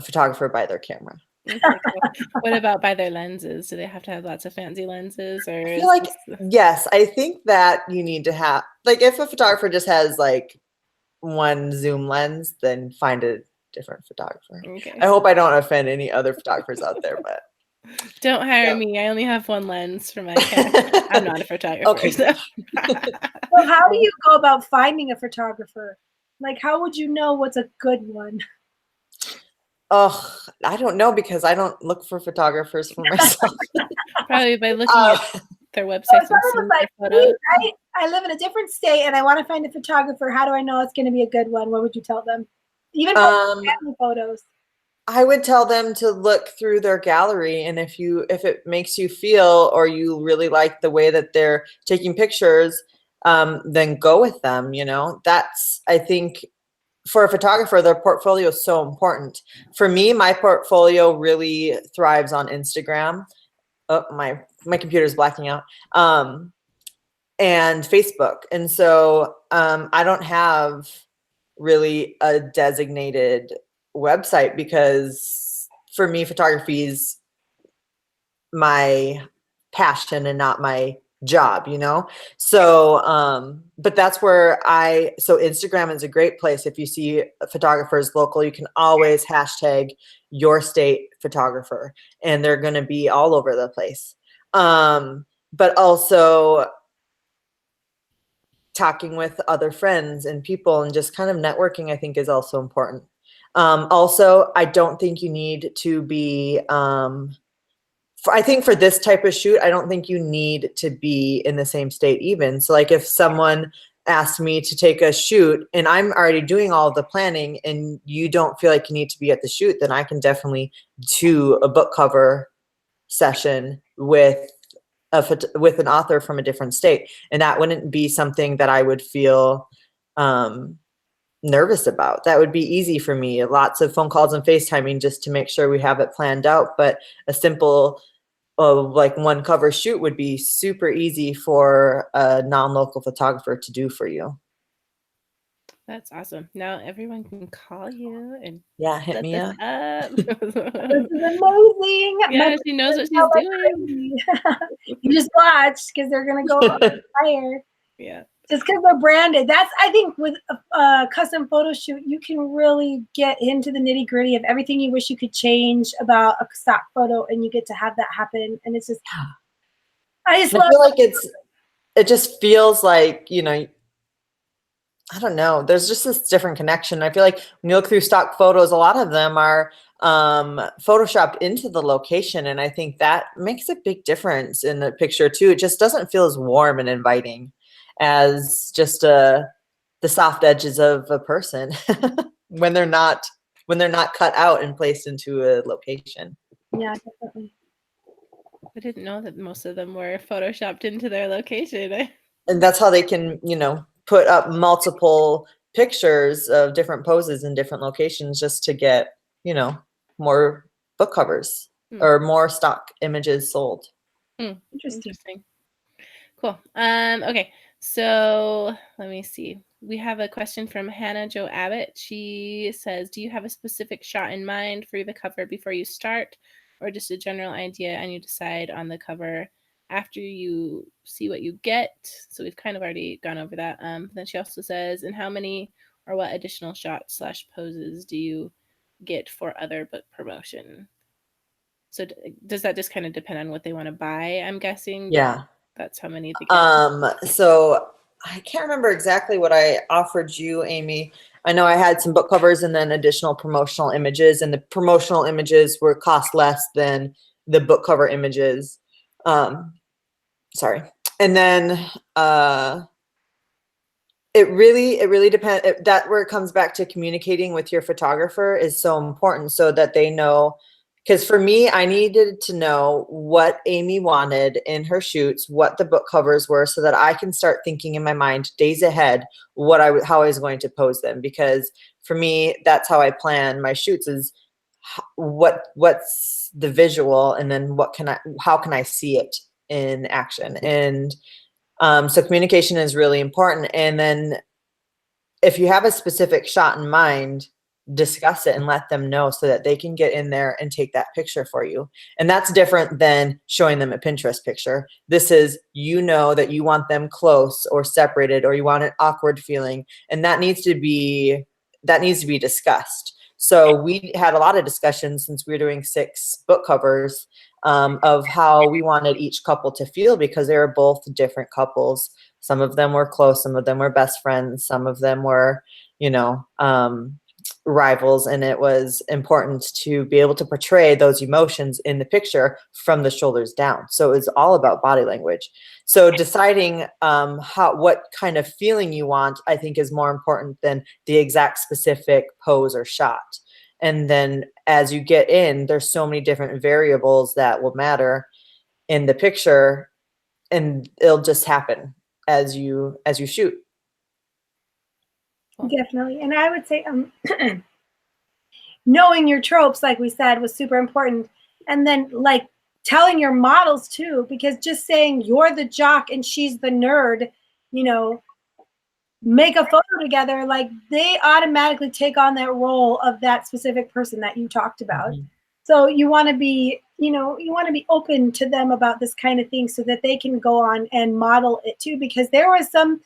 photographer by their camera. Okay, cool. What about by their lenses? Do they have to have lots of fancy lenses? Or I feel like, yes, I think that you need to have, like, if a photographer just has like one zoom lens, then find a different photographer. Okay. I hope I don't offend any other photographers out there, but don't hire me. I only have one lens for my camera. I'm not a photographer. Okay. So. Well, how do you go about finding a photographer? Like, how would you know what's a good one? Oh, I don't know, because I don't look for photographers for myself. Probably by looking at their website. I live in a different state and I want to find a photographer. How do I know it's going to be a good one? What would you tell them? Even family photos. I would tell them to look through their gallery, and if it makes you feel, or you really like the way that they're taking pictures, then go with them. You know, that's, I think, for a photographer, their portfolio is so important. For me, my portfolio really thrives on Instagram. oh, my computer's blacking out. And Facebook. And so I don't have really a designated website because for me, photography is my passion and not my job, you know? So, but that's where so Instagram is a great place. If you see photographers local, you can always hashtag your state photographer and they're going to be all over the place. But also talking with other friends and people and just kind of networking, I think is also important. Also, I don't think you need to be, I think for this type of shoot, I don't think you need to be in the same state even. So like if someone asked me to take a shoot and I'm already doing all of the planning and you don't feel like you need to be at the shoot, then I can definitely do a book cover session with an author from a different state. And that wouldn't be something that I would feel nervous about. That would be easy for me. Lots of phone calls and FaceTiming just to make sure we have it planned out. But a simple like one cover shoot would be super easy for a non-local photographer to do for you. That's awesome. Now everyone can call you and yeah, hit me up. This is amazing. Yeah, she knows what she's doing. You just watch because they're gonna go higher. Yeah. Just because they're branded. That's, I think, with a custom photo shoot, you can really get into the nitty gritty of everything you wish you could change about a stock photo, and you get to have that happen. And it's just, I feel like it just feels like, you know, I don't know. There's just this different connection. I feel like when you look through stock photos, a lot of them are photoshopped into the location. And I think that makes a big difference in the picture too. It just doesn't feel as warm and inviting as just the soft edges of a person when they're not cut out and placed into a location. Yeah, definitely. I didn't know that most of them were photoshopped into their location. And that's how they can, you know, put up multiple pictures of different poses in different locations just to get, you know, more book covers or more stock images sold. Interesting. Cool. Okay. So let me see. We have a question from Hannah Jo Abbott. She says, do you have a specific shot in mind for the cover before you start, or just a general idea and you decide on the cover after you see what you get? So we've kind of already gone over that. Then she also says, and how many or what additional shots / poses do you get for other book promotion? So does that just kind of depend on what they want to buy, I'm guessing? Yeah. That's how many they get. So I can't remember exactly what I offered you, Amy. I know I had some book covers and then additional promotional images, and the promotional images were cost less than the book cover images. Sorry. And then it really depends. That where it comes back to communicating with your photographer is so important so that they know. Because for me, I needed to know what Amy wanted in her shoots, what the book covers were, so that I can start thinking in my mind days ahead how I was going to pose them. Because for me, that's how I plan my shoots: is what's the visual, and then how can I see it in action? And so communication is really important. And then if you have a specific shot in mind, discuss it and let them know so that they can get in there and take that picture for you. And that's different than showing them a Pinterest picture. This is, you know, that you want them close or separated, or you want an awkward feeling. And that needs to be discussed. So we had a lot of discussions since we were doing 6 book covers of how we wanted each couple to feel, because they were both different couples. Some of them were close, some of them were best friends, some of them were, you know, rivals. And it was important to be able to portray those emotions in the picture from the shoulders down. So it's all about body language. So deciding what kind of feeling you want, I think, is more important than the exact specific pose or shot. And then as you get in, there's so many different variables that will matter in the picture, and it'll just happen as you shoot. Definitely. And I would say knowing your tropes, like we said, was super important. And then like telling your models too, because just saying you're the jock and she's the nerd, you know, make a photo together, like they automatically take on that role of that specific person that you talked about. Mm-hmm. So you want to be, you know, you want to be open to them about this kind of thing so that they can go on and model it too, because there was some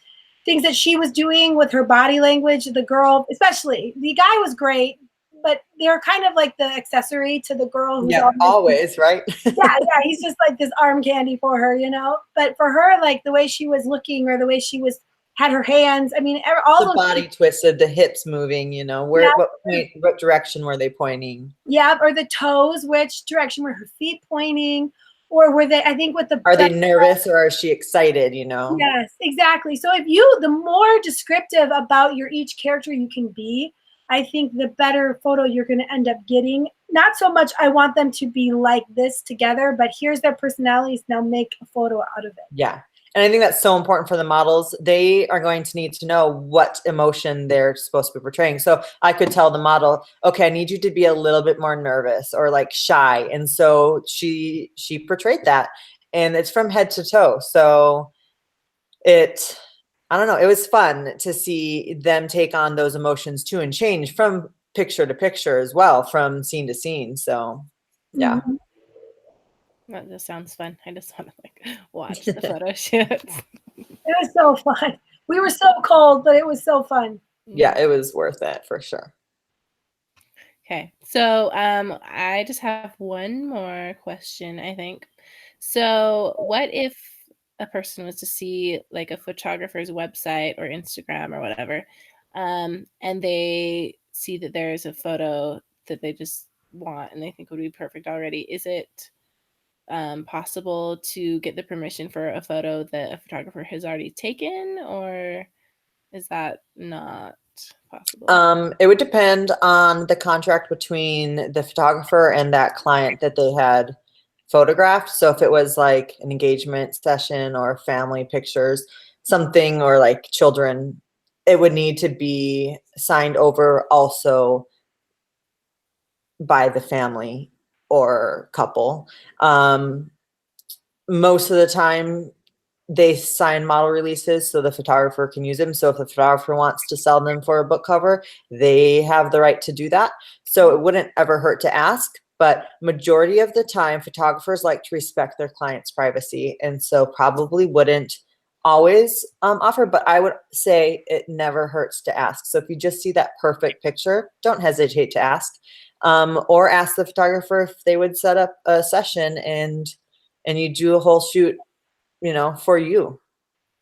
things that she was doing with her body language, the girl, especially the guy was great, but they're kind of like the accessory to the girl who's always right. yeah, he's just like this arm candy for her, you know. But for her, like the way she was looking or the way she was had her hands, I mean, all The those body things, twisted, the hips moving, you know, where what direction were they pointing? yeah, or the toes, which direction were her feet pointing, or were they? I think with the Are they nervous or is she excited, you know? yes, exactly. So if you, the more descriptive about your each character you can be, I think the better photo you're going to end up getting. Not so much I want them to be like this together, but here's their personalities. Now make a photo out of it. Yeah. And I think that's so important for the models. They are going to need to know what emotion they're supposed to be portraying. So I could tell the model, okay, I need you to be a little bit more nervous or like shy. And so she portrayed that. And it's from head to toe. So I don't know, it was fun to see them take on those emotions too and change from picture to picture as well, from scene to scene. So yeah. Mm-hmm. That just sounds fun. I just want to like watch the photo shoots. It was so fun. We were so cold, but it was so fun. Yeah, it was worth it for sure. Okay, so I just have one more question, I think. So, what if a person was to see like a photographer's website or Instagram or whatever, and they see that there's a photo that they just want and they think would be perfect already? Is it possible to get the permission for a photo that a photographer has already taken, or is that not possible? It would depend on the contract between the photographer and that client that they had photographed. So if it was like an engagement session or family pictures, something, or like children, it would need to be signed over also by the family or couple. Most of the time they sign model releases so the photographer can use them. So if the photographer wants to sell them for a book cover, they have the right to do that. So it wouldn't ever hurt to ask, but majority of the time photographers like to respect their client's privacy, and so probably wouldn't always offer, but I would say it never hurts to ask. So if you just see that perfect picture, don't hesitate to ask, or ask the photographer if they would set up a session and you do a whole shoot, you know, for you.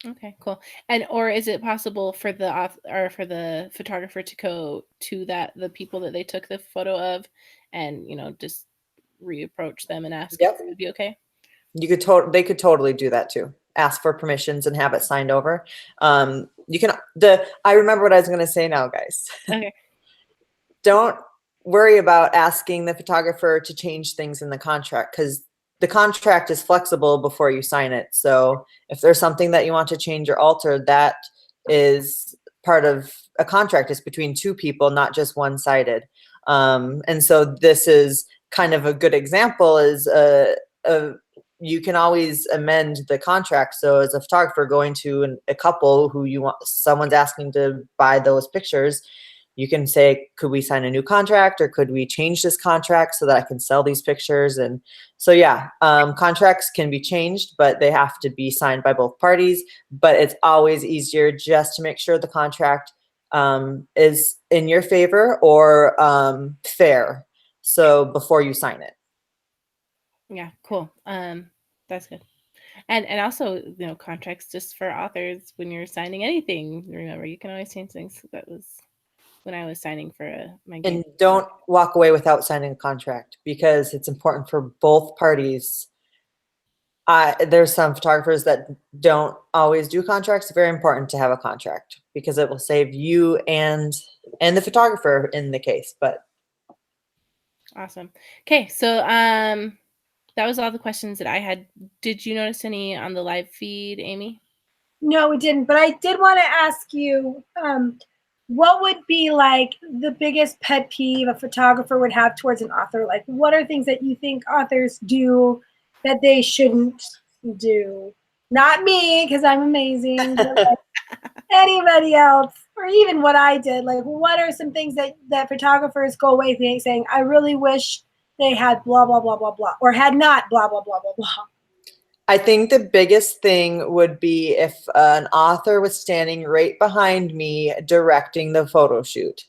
Okay, cool. And or is it possible for the or for the photographer to go to the people that they took the photo of and, just reapproach them and ask if Yep. it would be okay? You could they could totally do that too. Ask for permissions and have it signed over. You can I remember what I was going to say now, guys. Okay. Don't worry about asking the photographer to change things in the contract, because the contract is flexible before you sign it. So if there's something that you want to change or alter, that is part of a contract. It's between two people, not just one-sided. And so this is kind of a good example, is you can always amend the contract. So as a photographer going to a couple who someone's asking to buy those pictures, you can say, could we sign a new contract, or could we change this contract so that I can sell these pictures? And so, yeah, contracts can be changed, but they have to be signed by both parties. But it's always easier just to make sure the contract is in your favor or fair. So before you sign it. Yeah, cool. That's good. And also, contracts just for authors when you're signing anything. Remember, you can always change things. That was when I was signing for my game. And don't walk away without signing a contract, because it's important for both parties. There's some photographers that don't always do contracts. It's very important to have a contract because it will save you and the photographer in the case. But awesome. Okay, so that was all the questions that I had. Did you notice any on the live feed, Amy? No, we didn't. But I did want to ask you, what would be like the biggest pet peeve a photographer would have towards an author? Like, what are things that you think authors do that they shouldn't do? Not me, because I'm amazing, but like anybody else, or even what I did. Like, what are some things that photographers go away saying, I really wish they had blah, blah, blah, blah, blah, or had not blah, blah, blah, blah, blah. I think the biggest thing would be if an author was standing right behind me directing the photo shoot.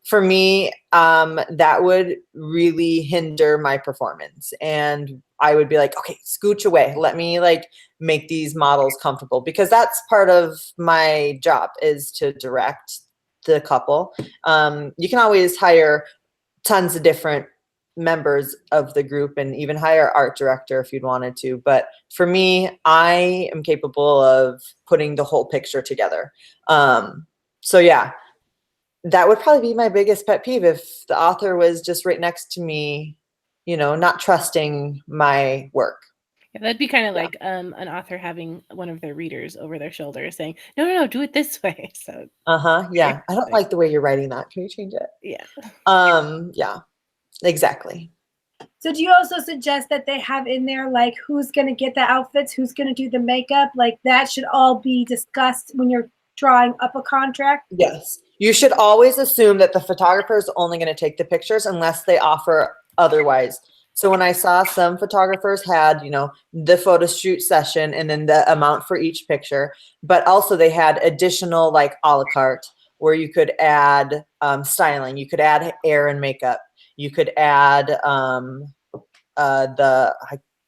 For me, that would really hinder my performance. And I would be like, okay, scooch away. Let me like make these models comfortable, because that's part of my job, is to direct the couple. You can always hire tons of different members of the group and even hire art director if you'd wanted to. But for me, I am capable of putting the whole picture together. So yeah, that would probably be my biggest pet peeve, if the author was just right next to me, you know, not trusting my work. Yeah, that'd be kind of like an author having one of their readers over their shoulder saying, no, no, no, do it this way. So Yeah. I don't like the way you're writing that. Can you change it? yeah. Yeah, exactly. So do you also suggest that they have in there like who's going to get the outfits, who's going to do the makeup? Like that should all be discussed when you're drawing up a contract? Yes. You should always assume that the photographer is only going to take the pictures unless they offer otherwise. So when I saw some photographers had, you know, the photo shoot session and then the amount for each picture, but also they had additional like a la carte where you could add styling, you could add hair and makeup, you could add I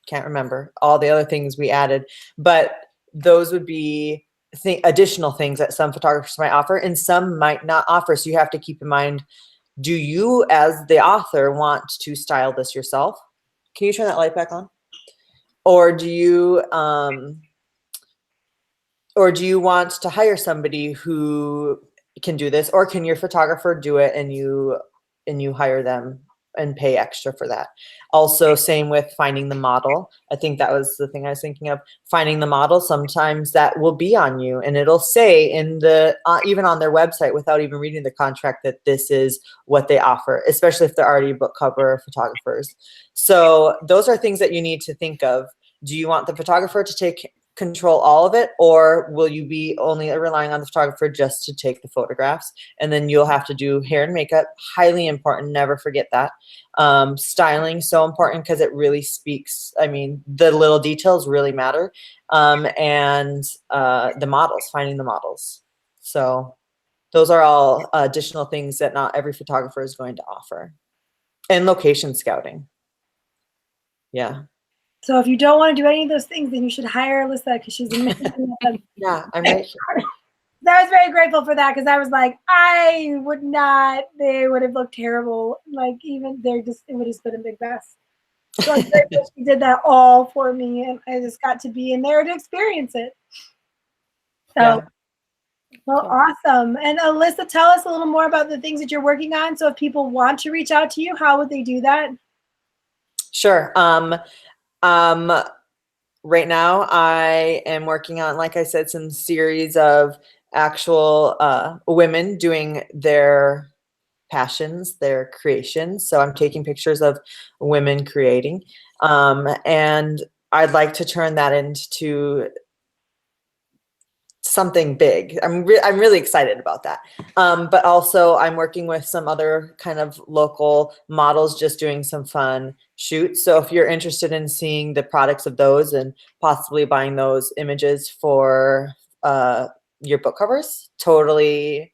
can't remember all the other things we added, but those would be additional things that some photographers might offer and some might not offer. So you have to keep in mind, do you as the author want to style this yourself? Can you turn that light back on? Or do you want to hire somebody who can do this, or can your photographer do it and you hire them and pay extra for that? Also, same with finding the model. I think that was the thing I was thinking of. Finding the model, sometimes that will be on you, and it'll say in the even on their website without even reading the contract that this is what they offer, especially if they're already book cover photographers. So those are things that you need to think of. Do you want the photographer to take control all of it, or will you be only relying on the photographer just to take the photographs? And then you'll have to do hair and makeup, highly important, never forget that. Styling, so important, because it really speaks, I mean, the little details really matter. And the models, finding the models. So those are all additional things that not every photographer is going to offer. And location scouting. Yeah. So if you don't want to do any of those things, then you should hire Alyssa because she's amazing. Yeah, I'm right here. I was very grateful for that because I was like, I would not. They would have looked terrible. Like even they're just, it would have been a big mess. So I'm grateful she did that all for me, and I just got to be in there to experience it. So, Yeah. well, Cool. awesome. And Alyssa, tell us a little more about the things that you're working on. So if people want to reach out to you, how would they do that? Sure. Right now I am working on, like I said, some series of actual women doing their passions, their creations. So I'm taking pictures of women creating. And I'd like to turn that into something big. I'm really excited about that. But also I'm working with some other kind of local models, just doing some fun shoots. So if you're interested in seeing the products of those and possibly buying those images for your book covers, totally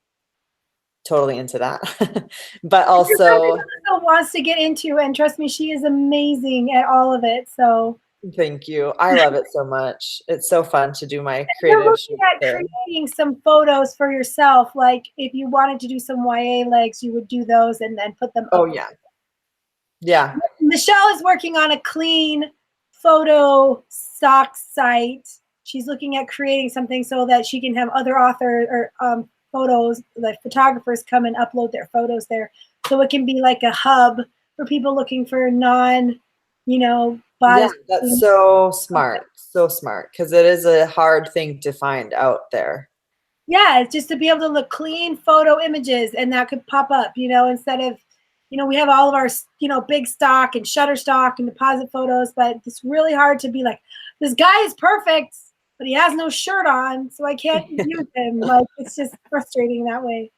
into that. But also wants to get into, and trust me, she is amazing at all of it. So thank you. I love it so much. It's so fun to do my creative shoots there. Creating some photos for yourself, like if you wanted to do some YA legs, you would do those and then put them up. Oh yeah. Yeah. Michelle is working on a clean photo stock site. She's looking at creating something so that she can have other authors or photos, like photographers come and upload their photos there. So it can be like a hub for people looking for body. Yeah, that's so smart. So smart, because it is a hard thing to find out there. Yeah, it's just to be able to look clean photo images, and that could pop up, instead of you know, we have all of our, you know, big stock and Shutterstock and deposit photos, but it's really hard to be like, this guy is perfect, but he has no shirt on, so I can't use him. Like, it's just frustrating that way.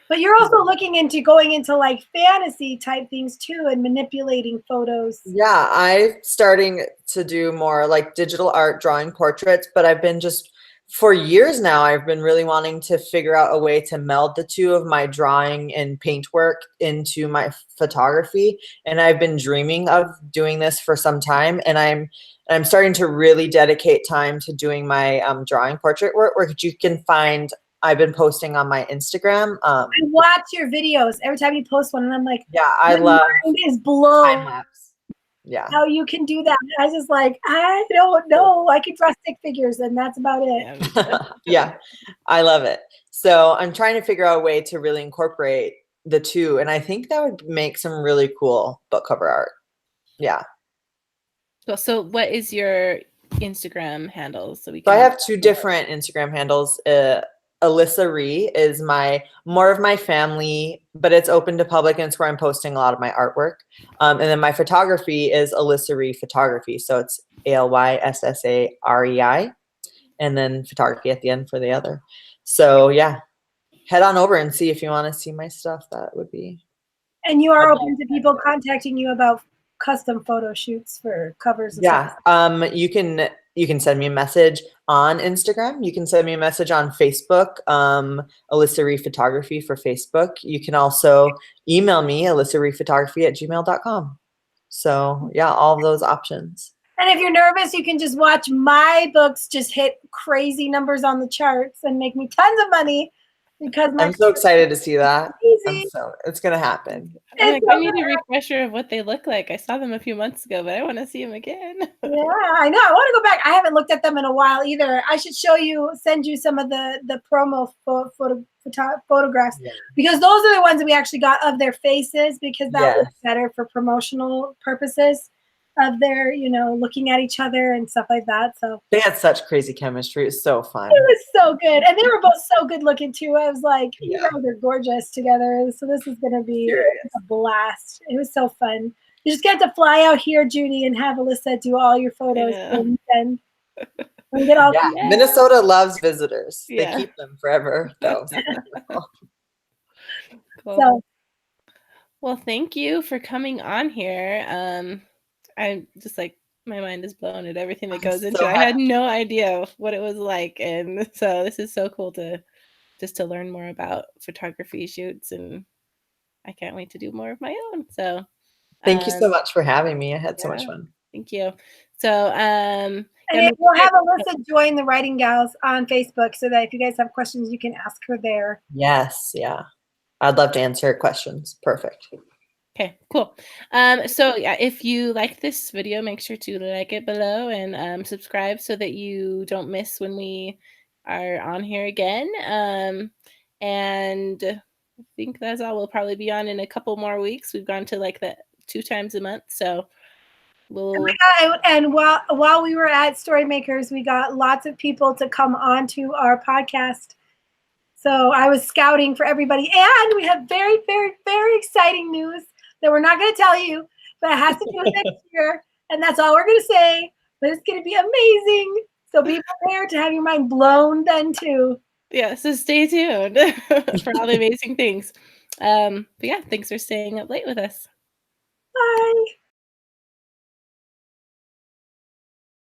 But you're also looking into going into like fantasy type things too and manipulating photos. Yeah, I'm starting to do more like digital art, drawing portraits, but I've been just for years now, I've been really wanting to figure out a way to meld the two of my drawing and paint work into my photography. And I've been dreaming of doing this for some time. And I'm starting to really dedicate time to doing my drawing portrait work, which you can find. I've been posting on my Instagram. I watch your videos every time you post one, and I'm like, yeah, I love mind is blown. time lapse. Yeah. How you can do that. I just like, I don't know. I can draw stick figures and that's about it. Yeah, I love it. So I'm trying to figure out a way to really incorporate the two. And I think that would make some really cool book cover art. Yeah. So what is your Instagram handles? So I have two different Instagram handles. Alyssa Ree is more of my family, but it's open to public, and it's where I'm posting a lot of my artwork. And then my photography is Alyssa Ree Photography. So it's ALYSSAREI, and then photography at the end for the other. So yeah, head on over and see if you want to see my stuff. That would be. And you are open to people contacting you about custom photo shoots for covers. And yeah. Stuff. You can send me a message on Instagram. You can send me a message on Facebook, Alyssa Ree Photography for Facebook. You can also email me, alyssareephotography@gmail.com. So yeah, all of those options. And if you're nervous, you can just watch my books just hit crazy numbers on the charts and make me tons of money. Because I'm so excited to see that. It's gonna happen. I need a refresher of what they look like. I saw them a few months ago, but I want to see them again. Yeah, I know. I want to go back. I haven't looked at them in a while either. I should send you some of the promo photographs, because those are the ones that we actually got of their faces, because that was better for promotional purposes of their, you know, looking at each other and stuff like that. So they had such crazy chemistry. It was so fun. It was so good. And they were both so good looking too. I was like, you guys are gorgeous together. So this is going to be a blast. It was so fun. You just get to fly out here, Judy, and have Alyssa do all your photos. And get all Minnesota loves visitors. They keep them forever. So. Cool. So, well, thank you for coming on here. I'm just like, my mind is blown at everything that goes into it. I had no idea what it was like. And so this is so cool to learn more about photography shoots, and I can't wait to do more of my own. So thank you so much for having me. I had so much fun. Thank you. So and we'll have Alyssa join the Writing Gals on Facebook, so that if you guys have questions, you can ask her there. Yes, yeah. I'd love to answer questions. Perfect. Okay, cool. So yeah, if you like this video, make sure to like it below and subscribe so that you don't miss when we are on here again. And I think that's all. We'll probably be on in a couple more weeks. We've gone to like the 2 times a month, so we'll. And while we were at Storymakers, we got lots of people to come onto our podcast. So I was scouting for everybody, and we have very, very, very exciting news that we're not going to tell you, but it has to do with next year, and that's all we're going to say. But it's going to be amazing. So be prepared to have your mind blown then too. Yeah, so stay tuned for all the amazing things. But yeah, thanks for staying up late with us. Bye.